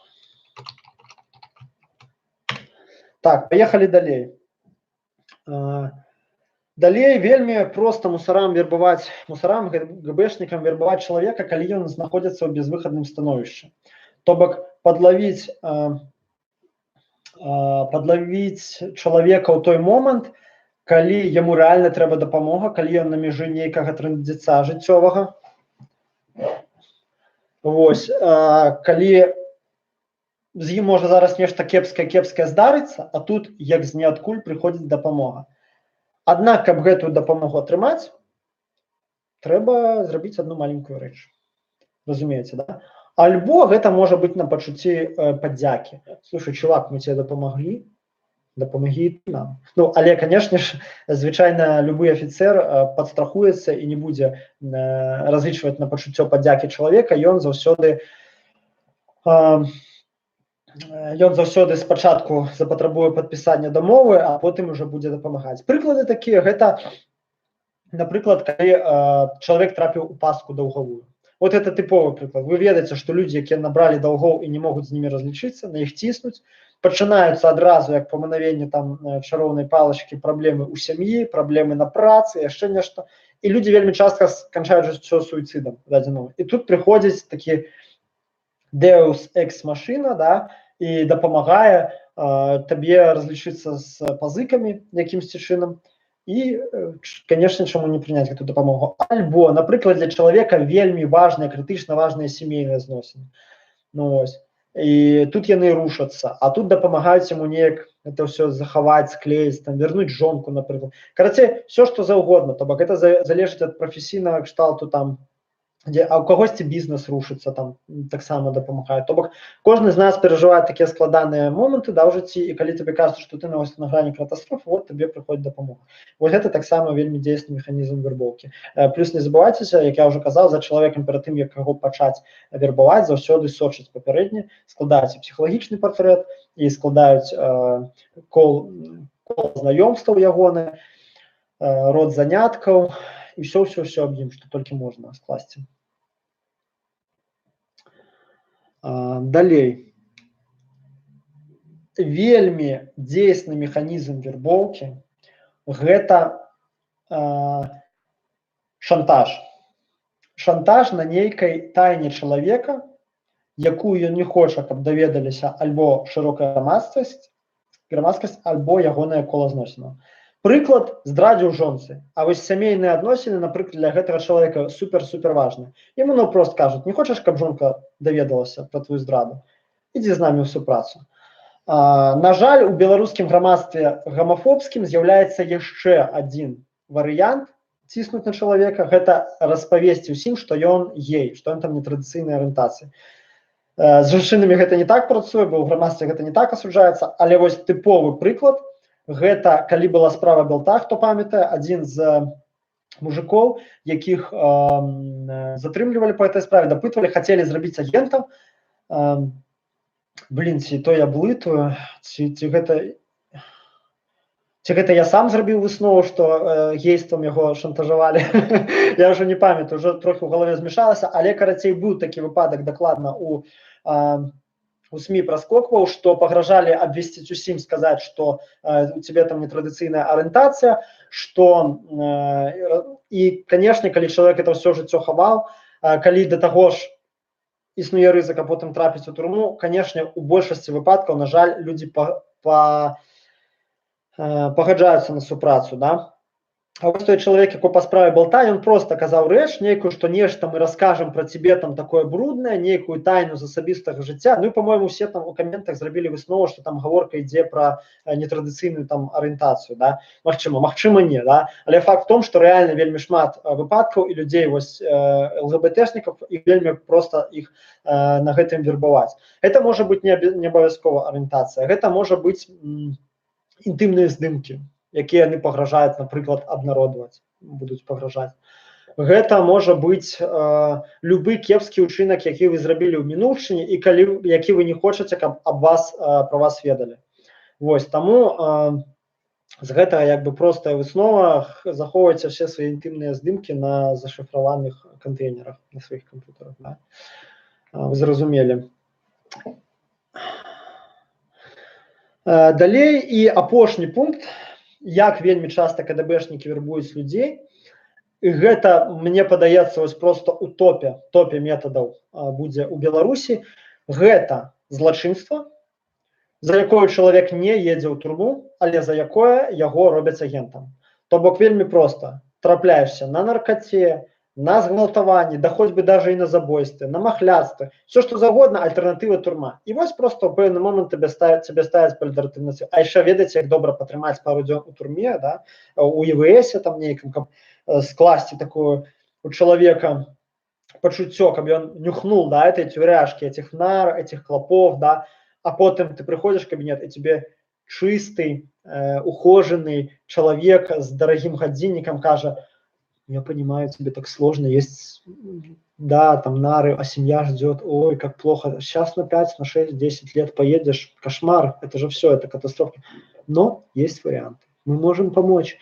Так, паехалі далей. Далей вельмі проста мусарам, ГБшнікам вербаваць чалавека, калі ён знаходзіцца ў безвыхадным становішчы. То бок падлавіць чалавека ў той момант, калі яму рэальна трэба дапамога, калі ён на мяжы нейкага трындзіца жыццёвага. Вось, калі з ім можа зараз нешта кепскае здарыцца, а тут як з ніадкуль прыходзіць дапамога. Аднак, каб гэтую дапамогу атрымаць, трэба зрабіць одну маленькую рэч. Разумееце, да? Альбо гэта можа быць на пачуцці падзякі. Слушай, чувак, мы тебе дапамаглі, дапамагі нам. Ну, але, конечно ж, звычайна любы афіцер падстрахуецца і не будзе разлічваць на пачуццё падзякі чалавека, ён заўсёды спачатку запатрабуе падпісання дамовы, а потым ужо будзе дапамагаць. Прыклады такія, гэта, напрыклад, калі чалавек трапіў у пастку даўгавую. Вот это тыповы прыклад. Вы ведаеце, што людзі, якія набралі даўгоў і не могуць з німі разлічыцца, на іх ціснуць, пачынаюцца адразу, як па мгновенню там чароўнай палачкі, праблемы ў сям'і, праблемы на працы, яшчэ нешта. І людзі вельмі часта канчаюць жыццё суіцыдам дадзеным. І тут прыходзіць такі Deus Ex Machina, да, і дапамагае табе разлічыцца з пазыкамі якімсьці чынам і, канешне, чаму не прыняць гэту дапамогу. Альбо, напрыклад, для чалавека вельмі важныя, крытычна важныя сямейныя зносіны. Ну, ось. І тут яны рушацца, а тут дапамагаюць яму неяк это ўсё захаваць, склеіць, там, вярнуць жонку, напрыклад. Карацей, все, што заўгодна, то бок гэта залежыць ад прафесійнага кшталту там, а у кагосьці бізнес рушыцца, там таксама дапамагае. То бок кожны з нас перажывае такія складаныя моманты да, ў жыцці, і калі табе кажуць, што ты на грані катастрофы, вот табе прыходзіць дапамога. Вось гэта таксама вельмі дзейсны механізм вербоўкі. Плюс не забывайцеся, як я ўжо казаў, за чалавекам перад тым, як яго пачаць вербаваць, заўсёды сочаць папярэдне, складаюць псіхалагічны партрэт і складаюць кол знаёмстваў ягоны, род заняткаў і ўсё аб ім, што толькі можна скласці. Далей. Вельмі дзейсны механізм вербоўкі гэта шантаж. Шантаж на нейкай тайне чалавека, якую ён не хоча, каб даведаліся альбо шырокая грамадскасць, альбо ягонае кола зносінаў. Прыклад, здрадзіў жонцы, а вось сямейныя адносіны, напрыклад, для гэтага чалавека супер важны. Яму наўпрост кажуць, не хочаш, каб жонка даведалася пра твою здраду? Ідзі з намі ў супрацу. На жаль, у беларускім грамадстве гомафобскім з'яўляецца яшчэ адзін варыянт ціснуць на чалавека, гэта распавесці ўсім, што ён гей, што ён там нетрадыцыйнай арыентацыі. З жанчынамі гэта не так працуе, бо ў грамадстве гэта не так асуджаецца, але вось тыповы прыклад, гэта калі была справа Белта, хто памятае, адзін з мужикоў, якіх затрымлівалі па гэтай справе, дапытвалі, хацелі зрабіць агентам. Блін, ці то я блытаю, ці гэта я сам зрабіў выснову, што гействам яго шантажавалі. Я ўжо не памятаю, ўжо трохі ў галаве змяшалася, але, карацей, быў такі выпадак дакладна у СМІ праскокваў, што пагражалі абвесціць усім, сказаць, што у цябе там нетрадыцыйная арыентацыя, што і, канешне, калі чалавек это ўсё жыццё хаваў, калі да таго ж існуе рызыка потым трапіць у турму, канешне, у большасці выпадкаў, на жаль, людзі пагаджаюцца на супрацу, да? А вось той чалавек, якой па справе Балта, ён проста казаў рэч нейкую, што нешта мы раскажам пра цябе там такое бруднае, нейкую тайну з асабістага жыцця. Ну і, па-мойму, усе там у каментах зрабілі выснову, што там гаворка ідзе пра нетрадыцыйную там арыентацыю, да? Магчыма не, да? Але факт в том, што рэальна вельмі шмат выпадкаў і людзей вось ЛГБТшнікаў, і вельмі проста іх на гэтым вербаваць. Гэта можа быць не абавязкова арыентацыя, гэта можа быць інтымныя здымкі, якія яны пагражаюць, напрыклад, абнародваць, будуць пагражаць. Гэта можа быць любы кепскі ўчынак, які вы зрабілі ў мінуўшчыне і які вы не хочаце, каб пра вас ведалі. Вось, таму з гэтага як бы простая выснова, захоўвайце все свае інтымныя здымкі на зашыфраваных кантэйнерах на сваіх камп'ютарах. Да? Вы зразумелі. Далей і апошні пункт, як вельмі часта КДБшнікі вербуюць людзей, і гэта, мне падаецца, вось проста у топе метадаў будзе ў Беларусі, гэта злачынства, за якое чалавек не едзе ў турму, але за якое яго робяць агентам. То бок вельмі проста, трапляешся на наркоце, на згвалтаванні, да хоць бы даже і на забойстве, на махляцтве, все што загодна, альтэрнатыва турма. І вось просто ў пэўны момант тебе ставяць палідаратыўнасць. А яшчэ ведаеце, як добра патрымаць пару дзён у турме, да? У ЕВС там нейкам, каб скласці такую у чалавека пачуццё, каб ён нюхнул, да, этой тюряшки, этих нар, этих клопов, да? А потым ты прыходзіш в кабінет, і тебе чысты, ухоженный чалавек з дарагім гадзіннікам кажа: я понимаю, тебе так сложно, есть, да, там нары, а семья ждет, ой, как плохо, сейчас на 5, на 6, 10 лет поедешь, кошмар, это же все, это катастрофа. Но есть варианты, мы можем помочь.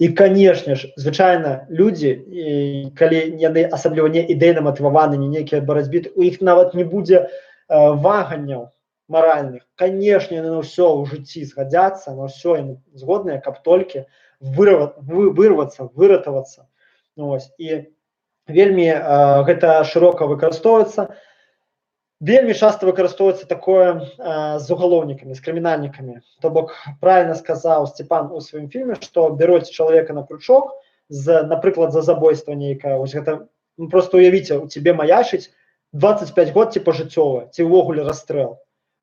И, конечно же, звычайно, люди, калі яны асабліва не ідэйна матываваны, не некія барацьбы, у іх нават не будзе ваганняў моральных. Конечно, яны на все ў жыцці згадзяцца, на все яны згодныя, каб толькі выратавацца. Ось. І вельмі гэта шырока выкарыстоўваецца. Вельмі часто выкарыстоўваецца такое з уголовниками, з крымінальнікамі. То бок правильно сказаў Степан у сваім фільме, што бяроце чалавека на крючок, напрыклад, за забойства нейкае. Вось гэта, просто уявіце, у цябе маячыць 25 год ці пажыццёва, ці ўвогуле расстрэл.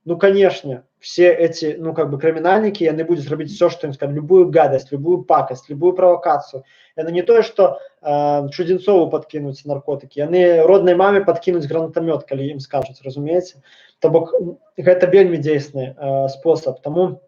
Ну, конечно, все эти, криминальники, яны будут робить все, что им скажут, любую гадость, любую пакость, любую провокацию. Это не то, что Чудзінцову подкинуть наркотики, яны родной маме подкинуть гранатомет, коли им скажут, разумеете? То бок, это вельмі дзейсны способ. Тому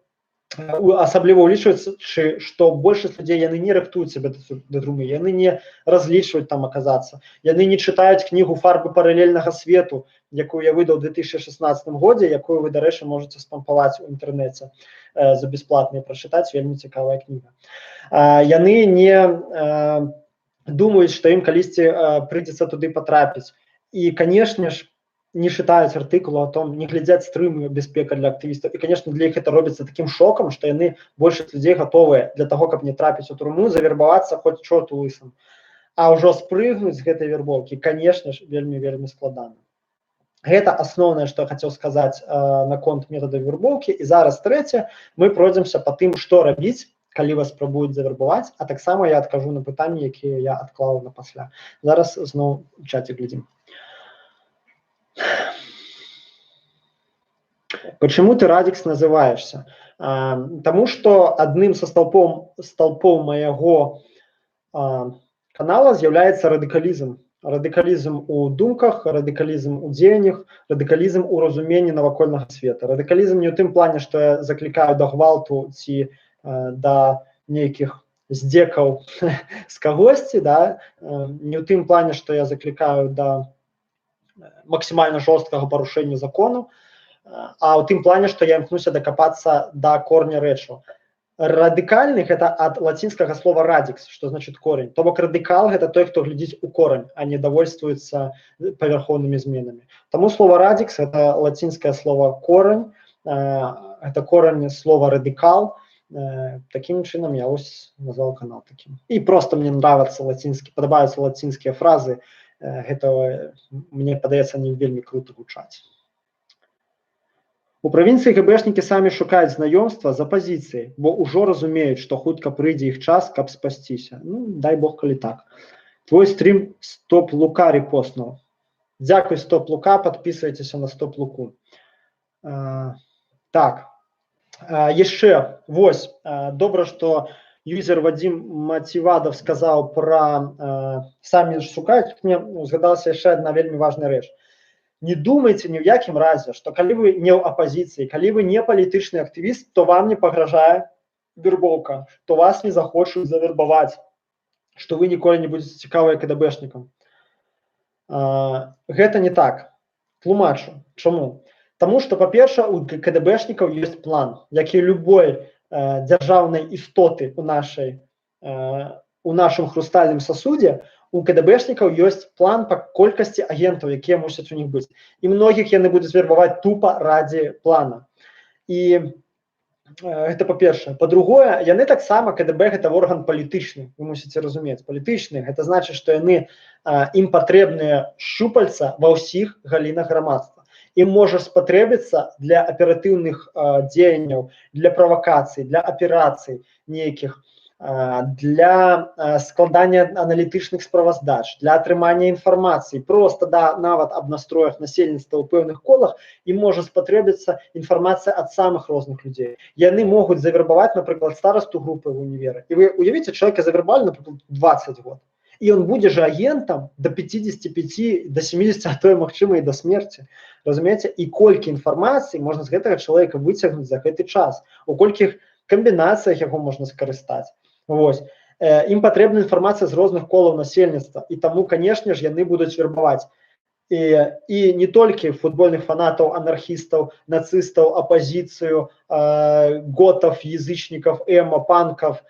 асабліва улічваецца, што большасць людзей яны не рыхтуюць сябе да трумы, яны не разлічваюць там аказацца, яны не чытаюць кнігу «Фарбы паралельнага свету», якую я выдаў у 2016 годзе, якую вы, дарэчы, можете спампаваць у інтэрнэце за бясплатна і прачытаць, вельмі цікавая кніга. Яны не думаюць, што ім калісьці прыйдзецца туды патрапіць. І, канешне ж, не читают артыкулу о том, не глядят стримы бяспека для активистов. И, конечно, для них это робится таким шоком, что яны большасць людей готовы для того, каб не трапіць у турму, завербавацца хоть чорту лысым. А ўжо спрыгнуць з гэтай вербоўкі, конечно ж, вельмі складана. Гэта асноўнае, што я хацеў сказаць наконт метода вербоўкі. І зараз трэцяе, мы пройдземся па тым, што рабіць, калі вас спрабуюць завербаваць, а таксама я адкажу на пытанні, якія я адклаў на пасля. Зараз зноў у чаце глядзім. Почему ты Радикс называешься? Потому что одним со столпов моего канала является радикализм. Радикализм у думках, радикализм у дзеяннях, радикализм у разуменні навакольнага света. Радикализм не ў тым плане, што я заклікаю да гвалту ці да нейкіх здзекаў з кагосьці, да? Не ў тым плане, што я заклікаю да максімальна жорсткага парушэння закону, а ў тым плане, што я імкнуся дакапацца да корня рэчаў. Радыкальны – гэта ад лацінскага слова радикс, што значыць корень. То бок радыкал – гэта той, хто глядзіць у корань, а не давольствуецца павярхоўнымі зменамі. Таму слова радикс – гэта лацінскае слова корань, гэта корань слова радыкал. Такім чынам я ось назваў канал такім. І проста мне падабаюцца лацінскія фразы, гэта, мне падаецца, не вельмі круто гучаць. У правінцыі ГБшнікі самі шукаюць знаёмства за пазіцыяй, бо ўжо разумеюць, што хутка прыйдзе іх час, каб спасціся. Ну, дай Бог, калі так. Твой стрим Стоп Лука репостнул. Дзякуй, Стоп Лука, подписывайтесь на Стоп Луку. Так, яшчэ, вось, добра, што юзер Вадим Мативадов сказаў пра самі шукаюць. Мне згадалася яшчэ адна вельмі важная рэч. Не думайте ни в якім разе, что калі вы не ў апозіцыі, калі вы не палітычны актывіст, то вам не пагражае вербоўка, то вас не захочуць завербаваць, што вы ніколі не будзеце цікавыя КДБшнікам. Гэта не так. Тлумачу. Чаму? Таму што, па-перша, у КДБшнікаў ёсць план, як і любой дзяржаўнай істоты у нашым хрустальным сасудзе. У КДБшнікаў ёсць план па колькасці агентаў, якія мусяць у них быць. І многіх яны будуць вербаваць тупа ради плана. І гэта па-першае. Па-другое, яны таксама, КДБ гэта орган палітычны, вы мусіце разумець. Палітычны, гэта значыць, што яны ім патрэбныя шчупальца ва ўсіх галінах грамадства. Ім можа спатрэбіцца для аператыўных дзеянняў, для правакацый, для аперацый нейкіх, для складання аналітычных справаздач, для атрымання інфармацыі, просто нават аб настроях насельніцтва ў пэўных колах ім можа спатрэбіцца інфармацыя ад самых розных людзей. Яны могуць завербаваць, напрыклад, старасту групы в універы. І вы уявіце, чалавека завербавалі, напрыклад, 20 год. І ён будзе же агентам до 55, до 70, а то, магчыма, і до смерці. Разумееце? І колькі інфармацыі можна з гэтага чалавека выцягнуць за гэты час, у колькіх камбінацыях яго можна скарыстаць. Вось. Ім патрэбна інфармацыя з розных колаў насельніцтва, і таму, канешне ж, яны будуць вербаваць. І не толькі футбольных фанатаў, анархістаў, нацыстаў, апозіцыю, готаў, язычнікаў, эмо, панкаў.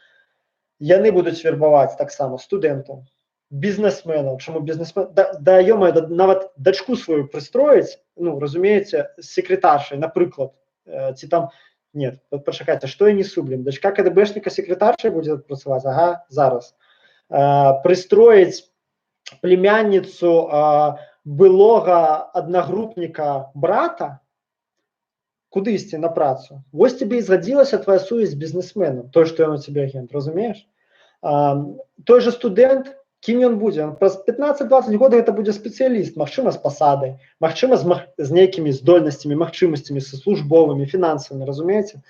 Яны будуць вербаваць таксама студэнтаў, бізнесменаў. Чаму бізнесмен? Да, ё-моё, нават дачку сваю прыстроіць, ну, разумееце, з секретаршай, напрыклад, ці там. Нет, пачакайце, што я несу, блин, дачка КДБшніка секретаршай будзе працаваць, ага, зараз. Прыстроіць племянніцу былога аднагрупніка брата кудысьці на працу. Вось тебе і згадзілася твоя сувязь з бізнесменам, той, што ён у цябе агент, разумееш? Той же студэнт, кім ён будзе? Праз 15-20 год гэта будзе спецыяліст, магчыма, з пасадай, магчыма, з нейкімі здольнасцямі, магчымасцямі, са службовымі, фінансавымі, разумееце?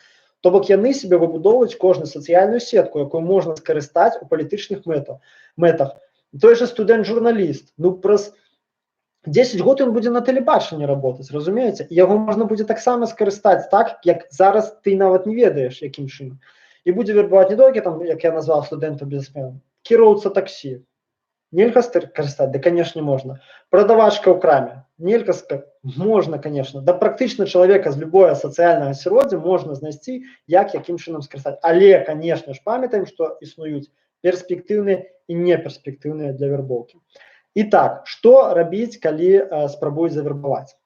То бок яны себе выбудоўваюць кожную сацыяльную сетку, якую можна скарыстаць у палітычных мэтах. Той же студэнт-журналіст, ну праз 10 год ён будзе на тэлебачанні работаць, разумееце? Яго можна будзе таксама скарыстаць так, як зараз ты нават не ведаеш, якім чынам. І будзе вербаваць не толькі там, як я назваў студэнта-бізнесмена, кіроўца таксі. Нельга скарыстаць? Да, конечно, можна. Прадавачка ў краме? Нельга скарыстаць? Можна, конечно. Да практычна чалавека з любое сацыяльнага асяроддзя можна знайсці, якім чынам скарыстаць. Але, конечно ж, памятаем, што існуюць перспектыўныя і неперспектыўныя для вербоўкі. І так, што рабіць, калі спрабуюць завербаваць?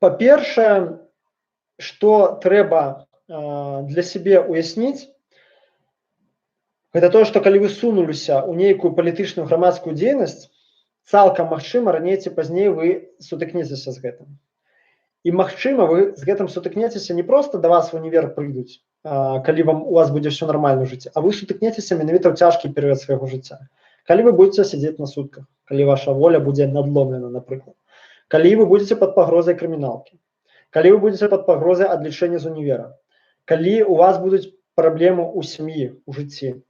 Па-першае, што трэба для сябе уясніць, гэта тое, што калі вы сунуліся ў нейкую палітычную грамадскую дзейнасць, цалкам магчыма, раней ці пазней вы сутыкнецеся з гэтым. І магчыма, вы з гэтым сутыкнецеся не проста да вас в універ прыйдуць, калі у вас будзе все нормально ў жыцці, а вы сутыкнецеся менавіта ў цяжкі перыяд свайго жыцця. Калі вы будзеце сядзець на сутках, калі ваша воля будзе надломлена, напрыклад, калі вы будзеце пад пагрозай крыміналкі, калі вы будзеце пад пагрозай адлічэння з універа, калі у вас будуць праблемы ў сям'і, у жыцці.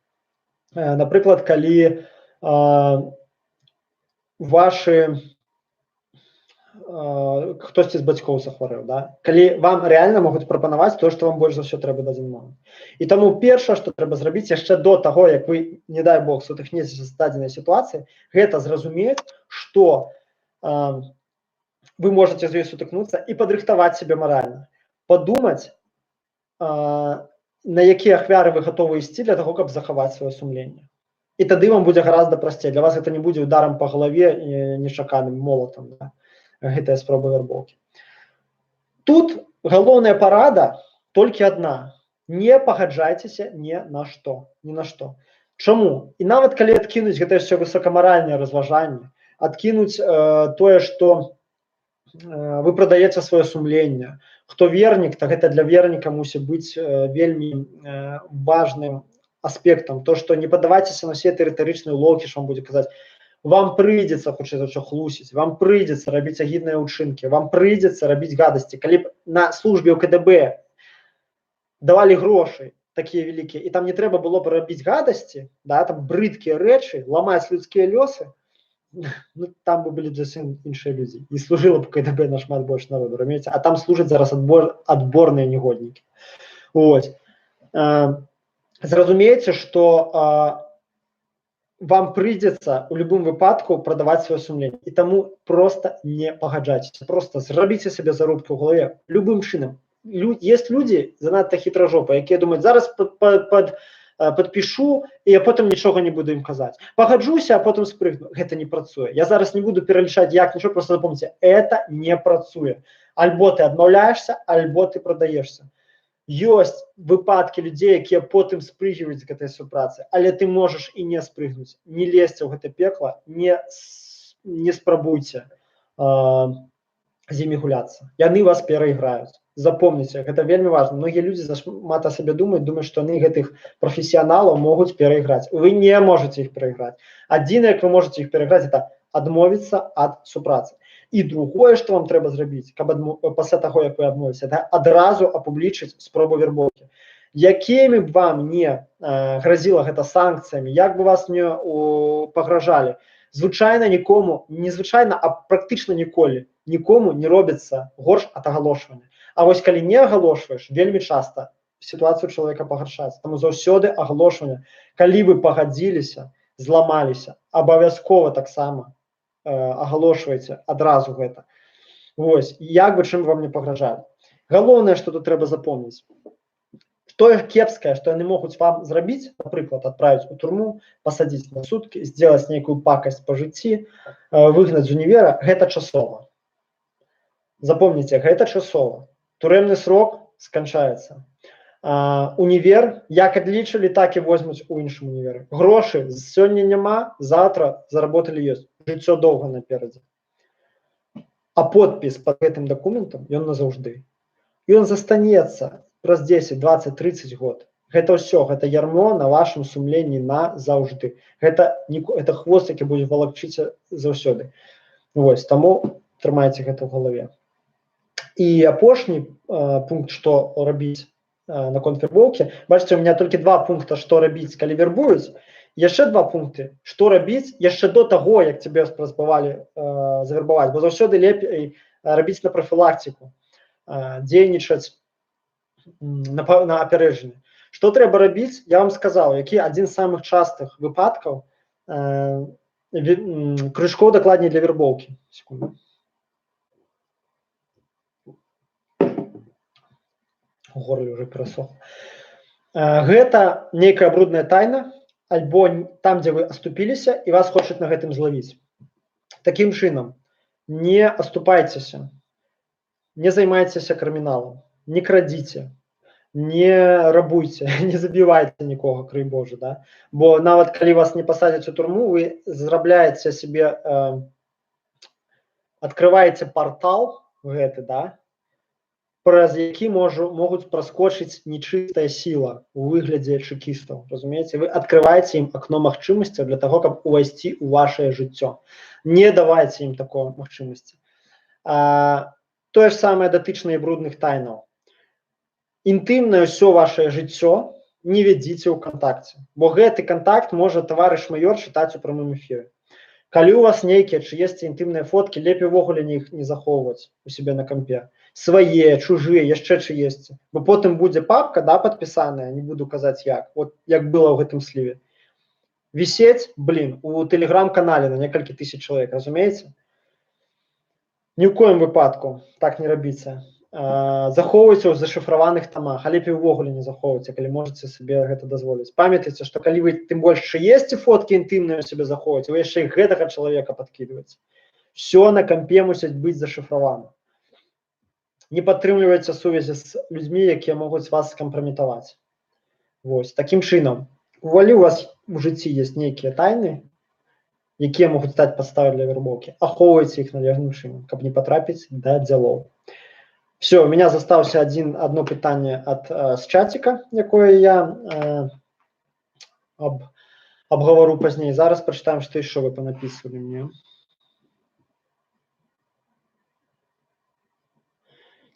Напрыклад, калі хтосьці з бацькоў захварэў, да? Калі вам рэальна могуць прапанаваць тое, што вам больш за ўсё трэба дадзены момант. І таму першае, што трэба зрабіць яшчэ до таго, як вы, не дай Бог, сутыкнецеся з дадзенай сітуацыі, гэта зразумець, што вы можаце з ёй сутыкнуцца і падрыхтаваць сябе маральна. Падумаць, на якія ахвяры вы гатовы ісці для таго, каб захаваць сваё сумленне. І тады вам будзе гораздо прасцей. Для вас гэта не будзе ударам па галаве нечаканым молатам, да? Гэтая спроба вербоўкі. Тут галоўная парада толькі адна. Не пагаджайцеся ні на што. Ні на што. Чаму? І нават калі адкінуць гэтае ўсё высокамаральнае разважанне, адкінуць тое, што вы прадаеце сваё сумленне. Хто вернік, то гэта для верніка мусіць быць вельмі важным аспектам. То, што не паддавайцеся на все рытарычныя улоўкі, што вам будзе казаць, вам прыйдзецца, хутчэй за ўсё, хлусіць, вам прыйдзецца рабіць агідныя ўчынкі, вам прыйдзецца рабіць гадасці. Калі б на службе ў КДБ давалі грошы такія вялікія, і там не трэба было б рабіць гадасці, да, там брыдкія рэчы, ламаць людскія лёсы, ну, там бы былі зусім іншыя людзі. І служыла б КДБ нашмат больш народу, разумееце? А там служаць зараз адборныя негоднікі. Ось. Зразумееце, што вам прыйдзецца ў любым выпадку прадаваць сваё сумленне. І таму проста не пагаджайцеся. Проста зрабіце сабе зарубкі ў галаве любым чынам. Есть людзі занадта хітражопыя, якія думаюць, зараз падпішу, і я потым нічога не буду ім казаць. Пагаджуся, а потым спрыгну. Гэта не працуе. Я зараз не буду пералічаць, як нічого, просто запомніце, это не працуе. Альбо ты адмаўляешся, альбо ты прадаешся. Ёсць выпадкі людзей, якія потым спрыгиваюць з гэтай супрацы, але ты можаш і не спрыгнуць. Не лезьце ў гэта пекла, не спрабуйце з імі гуляцца. Яны вас перайграюць. Запомніце, гэта вельмі важна. Многія людзі зашмат о сабе думаюць, што яны гэтых прафесіяналаў могуць перайграць. Вы не можаце іх перайграць. Адзінае, як вы можаце іх перайграць, это адмовіцца ад супрацы. І другое, што вам трэба зрабіць, каб пасля таго, як вы адмовіцеся, это адразу апублічыць спробу вербоўкі. Якімі б вам не гразіла гэта санкцыямі, як бы вас не пагражалі, звычайна нікому, не звычайна, а практычна нікому не робіцца горш ад агалошвання. А вось калі не агалошваеш, вельмі часта сітуацыю чалавека пагаршаецца. Таму заўсёды агалошванне. Калі вы пагадзіліся, зламаліся, абавязкова таксама агалошвайце адразу гэта. Вось, як бы чым вам не пагражалі. Галоўнае, што тут трэба запомніць. Тое кепскае, што яны могуць вам зрабіць, напрыклад, адправіць у турму, пасадзіць на суткі, зделаць нейкую пакасць па жыцці, выгнаць з універа, гэта часова. Запомніце, гэта часова. Турэмны срок сканчаецца. Універ як адлічылі, так і возьмуць у іншым універы. Грошы сёння няма, завтра заработалі ёсць. Жыццё доўга наперадзе. А подпіс под гэтым дакументам ён назаўжды. Ён застанецца праз 10, 20, 30 год. Гэта ўсё, гэта ярмо на вашым сумленні назаўжды. Гэта хвост, які будзе валакчыцца заўсёды. Вось, таму трымайце гэта ў галаве. І апошні пункт, што рабіць наконт вербоўкі. Бачыце, у меня толькі 2 пункта, што рабіць, калі вербуюць. Яшчэ 2 пункты, што рабіць яшчэ до таго, як цябе спрабавалі завербаваць. Бо заўсёды лепей рабіць на прафілактыку, дзейнічаць на апярэджанне. Што трэба рабіць, я вам сказаў, які адзін з самых частых выпадкаў кружкоў, дакладней для вербоўкі. Секунду. У горле уже перасох. Гэта нейкая брудная тайна, альбо там, дзе вы аступіліся, і вас хочуць на гэтым злавіць. Такім чынам, не аступайцеся, не займайцеся крыміналам, не крадзіце, не рабуйце, не забівайце нікога, крый Божа, да? Бо нават калі вас не пасадзяць у турму, вы зарабляеце себе, адкрываеце партал гэты, да? Праз які могуць праскочыць нечыстая сіла у выглядзе чэкістаў, разумееце? Вы адкрываеце ім акно магчымасцяў для таго, каб увайсці ў вашае жыццё. Не давайце ім такой магчымасці. Тое ж самае датычна і брудных тайнаў. Інтымнае ўсё вашае жыццё не вядзіце ў кантакце, бо гэты кантакт можа таварыш маёр чытаць у прамым эфіры. Калі у вас нейкія чыесьці інтымныя фоткі, лепей увогуле іх не захоўваць у себе на кампе. Свае, чужыя, яшчэ чыесьці. Бо потым будзе папка, да, падпісаная, не буду казаць як, вот як было ў гэтым сліве. Вісець, у тэлеграм-канале на некалькі тысяч чалавек, разумееце? Ні ў коім выпадку так не рабіце. Захоўвайце ў зашыфраваных тамах, а лепей увогуле не захоўвайце, калі можаце сабе гэта дазволіць. Памятайце, што калі вы тым больш чыесьці фоткі інтымныя ў сябе захоўваеце, вы яшчэ і гэтага чалавека падкідваеце. Всё на кампе мусіць быць зашыфравана. Не падтрымлівайце сувязі з людзьмі, якія могуць вас скампраметаваць. Вось, такім чынам, увалі у вас у жыцці ёсць нейкія тайны, якія могуць стаць падставай для вербоўкі. Ахоўвайце іх належным чынам, каб не патрапіць да дзялоў. Все, у меня застаўся одно пытанне з чаціка, якое я абгавару пазней. Зараз прачытаем, што яшчэ вы панапісвалі мне.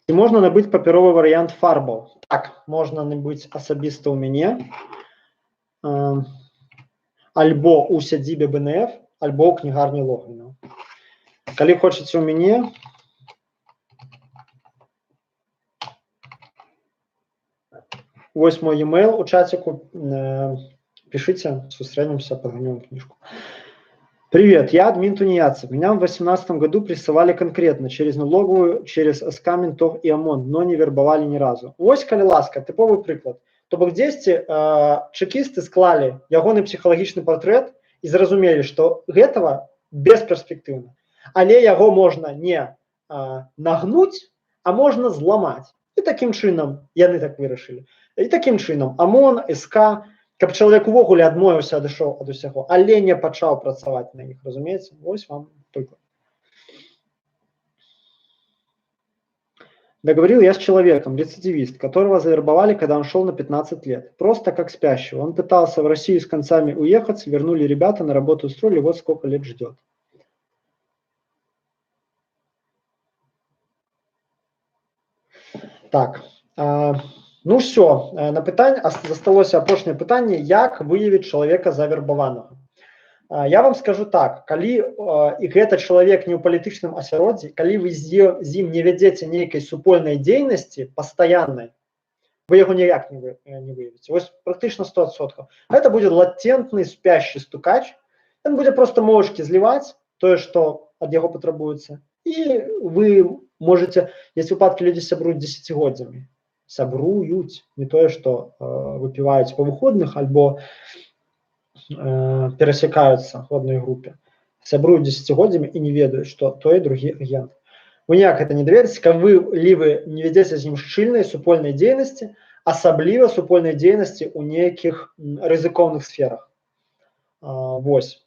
Ці можна набыць папяровы варыянт фарбаў? Так, можна набыць асабіста ў мяне, альбо ў сядзібе БНФ, альбо ў кнігарні Логвіна. Калі хочаце ў мяне, вось мой e-mail у чатику, пишите, сустренемся, подгоним книжку. Привет, я админ тунеядцев. Меня в 2018 году прессовали конкретно через налоговую, через СК, Ментов и ОМОН, но не вербовали ни разу. Вось, калі ласка, типовый приклад. То бок дзесьці чекісты склали ягоны психалагічны портрет и зразумелі, что гэтага бесперспектыўна. Але яго можна не нагнуць, а можна зламаць. І таким чынам яны так вырашылі. І такім чынам ОМОН, СК, каб чалавек увогуле адмовіўся, адышоў ад усяго, але не пачаў працаваць на іх, разумееце? Вось вам прыклад. Договорил я с человеком, рецидивист, которого завербовали, когда он шел на 15 лет. Просто как спящего. Он пытался в Россию с концами уехать, вернули ребята, на работу устроили, вот сколько лет ждет. Так, ну все, на пытанне засталося апошняе пытанне, як выявіць чалавека завербаванага. Я вам скажу так, калі і гэта чалавек не ў палітычным асяроддзі, калі вы з ім не вядзеце нейкай супольнай дзейнасці пастаяннай, вы яго ніяк не выявіце. Вось практычна 100%. Гэта будзе латентны спящий стукач, ён будзе просто моўчкі зліваць тое, што ад яго патрабуецца. І вы можете, есть выпадкі, людзі сябруюць дзесяцігоддзямі. Сябруюць, не тое, што выпіваюць па выходных альбо перасякаюцца в одной групе. Сябруюць дзесяцігоддзямі і не ведаюць, што той і другі агент. Вы ніяк гэта не даведзеце, каб вы не вядзеце з ім шчыльнай супольнай дзейнасці, асабліва супольнай дзейнасці ў нейкіх рызыкоўных сферах. Вось.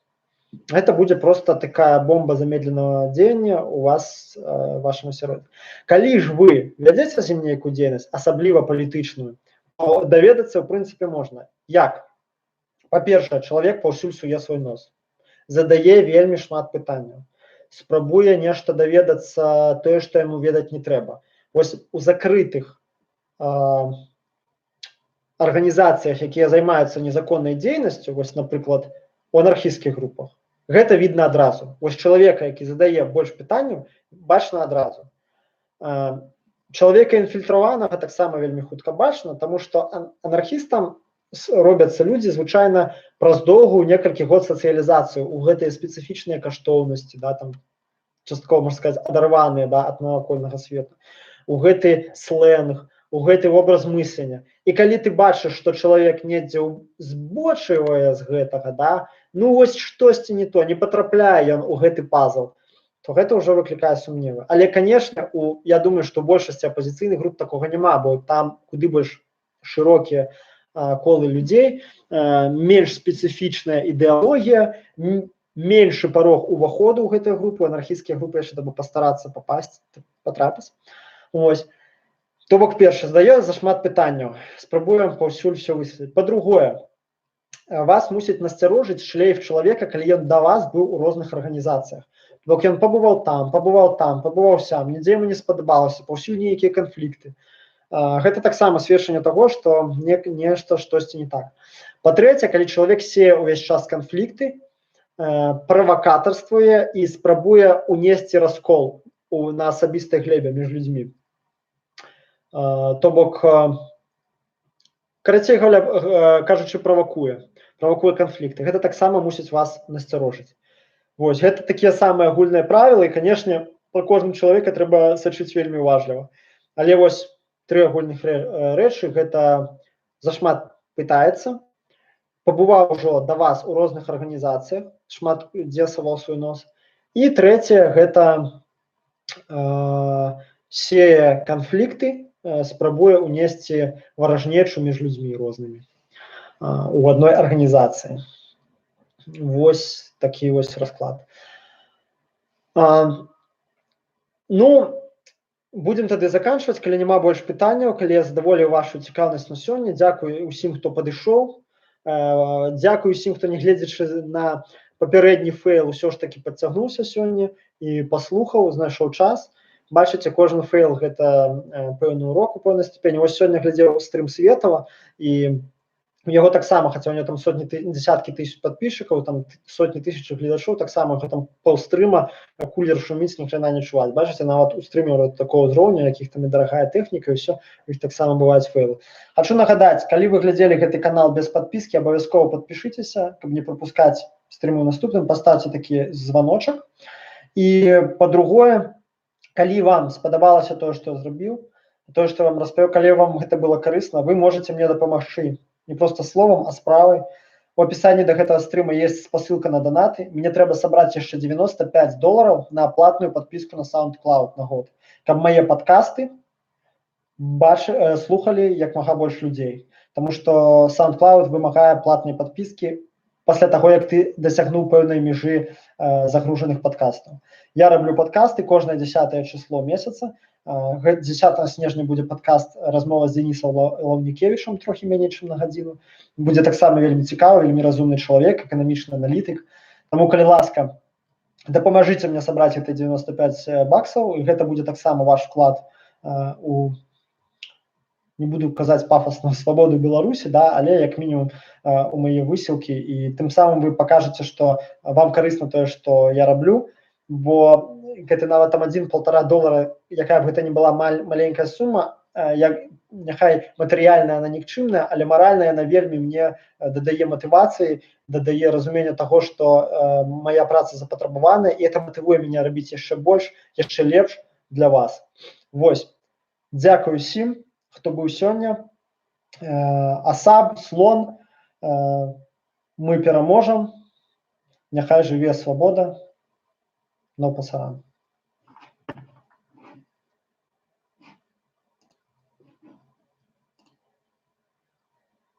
Это будзе просто такая бомба замедленого дзеяння у вас вашым асяроддзі. Калі ж вы вядзеце з ім нейкую дзейнасць, асабліва палітычную, то даведацца ў прынцыпе можна. Як? Па-першае, чалавек паўсюль суе свой нос, задае вельмі шмат пытанняў, спрабуе нешта даведацца тое, што яму ведаць не трэба. Вось у закрытых арганізацыях, якія займаюцца незаконнай дзейнасцю, вось, напрыклад, у анархісцкіх групах, гэта відно адразу. Вось чалавека, які задае больш пытанняў, бачна адразу. Чалавека інфільтраванага таксама вельмі хутка бачна, таму што анархістам робяцца людзі звычайна праз доўгую некалькі год сацыялізацыю ў гэтыя спецыфічныя каштоўнасці, да, там, часткова, можна сказаць, адарваныя, да, ад навакольнага свету, у гэты сленг, у гэты вобраз мыслення. І калі ты бачыш, што чалавек недзе збочвае з гэтага, да, ну вось штосьці не то, не патрапляе ён у гэты пазл, то гэта ўжо выклікае сумневы. Але, канешне, я думаю, што у большасці апазіцыйных груп такога няма, бо там куды больш шырокія колы людзей, менш спецыфічная ідэалогія, меншы парог уваходу ў гэтую групу, анархісцкія групы яшчэ трэба пастарацца патрапіць. Ось. То бок, першы, задае зашмат пытанняў, спрабуем паўсюль все высветліць. Па-другое, вас мусіць насцярожыць шлейф чалавека, калі ён да вас быў у розных арганізацыях. Бок ён пабываў там, пабываў сям, нідзе яму не спадабалася, паўсюль нейкія канфлікты. Гэта таксама сведчанне таго, што нешта штосьці не так. Па-трэцяе, калі чалавек сее ўвесь час канфлікты, правакатарствуе і спрабуе унесці раскол на асабістай глебе між людзьмі. То бок, карацей кажучы, правакуе канфлікты. Гэта таксама мусіць вас насцярожыць. Вось, гэта такія самыя агульныя правілы, і, канешне, па кожным чалавека трэба сачыць вельмі уважліва. Але вось тры агульных рэчы, гэта зашмат пытаецца, пабываў ужо да вас у розных арганізацыях, шмат дзе саваў свой нос. І трэцяе, гэта сее канфлікты, спрабуе унесці варажнечу між людзьмі рознымі у адной арганізацыі. Вось такі вось расклад. Ну, будем тады заканчваць, калі няма больш пытанняў, калі я задаволіў вашу цікаўнасць на сёння. Дзякую ўсім, хто падышоў. Дзякую ўсім, хто, нягледзячы на папярэдні фэйл, усё ж такі падцягнуўся сёння і паслухаў, знайшоў час. Бачыце, кожны фэйл гэта пэўны урок у пэўнай ступені. Вось сёння глядзеў стрым Светова, і у яго таксама, хаця у него там десяткі тысяч подписчикаў, там сотні тысяч гледачоў, таксама там паўстрыма кулер шуміць, ніхрена не чуваць. Бачыце, нават у стрымераў такого ўзроўня, якіх там і дарагая тэхніка, і ўсё, у іх таксама бываюць фэйлы. Хачу нагадаць, калі вы глядзелі гэты канал без подпіскі, абавязкова падпішыцеся, каб не прапускаць стрымы наступным, паставьте такі званочак. І па-другое, калі вам спадабалася тое, што я зрабіў, тое, што вам распавёў, калі вам гэта было карысна, вы можете мне дапамагчы не просто словом, а справай. У описании до гэтага стрима есть спасылка на донаты. Мне трэба сабраць яшчэ $95 на платную подписку на SoundCloud на год, каб мае подкасты слухали як мага больш людзей. Потому что SoundCloud вымагае платнай подписки пасля таго, як ты дасягнуў пэўнай межы загружаных подкастаў. Я раблю подкасты кожнае 10 число месяца. 10 снежня будзе падкаст размова з Денісом Лаўнікевічам, трохі меней, чым на гадзіну. Будзе таксама вельмі цікавы, вельмі разумны чалавек, эканамічны аналітык. Таму, калі ласка, дапамажыце мне сабраць гэта $95, і гэта будзе таксама ваш вклад у, не буду казаць пафасна, свабоду Беларусі, да, але як мінімум у мае высілкі, і тым самым вы пакажаце, што вам карысна тое, што я раблю, бо гэта нават там $1–1,5, якая б гэта не была маленькая сума, няхай матэрыяльная она нікчымная, але маральная яна вельмі мне дадае матывацыі, дадае разумення таго, што моя праца запатрабаваная, і это матывуе мяне рабіць яшчэ больш, яшчэ лепш для вас. Вось. Дзякую усім, хто быў сёння. Асаб, слон, мы пераможам. Няхай жыве свабода. Но пасаран.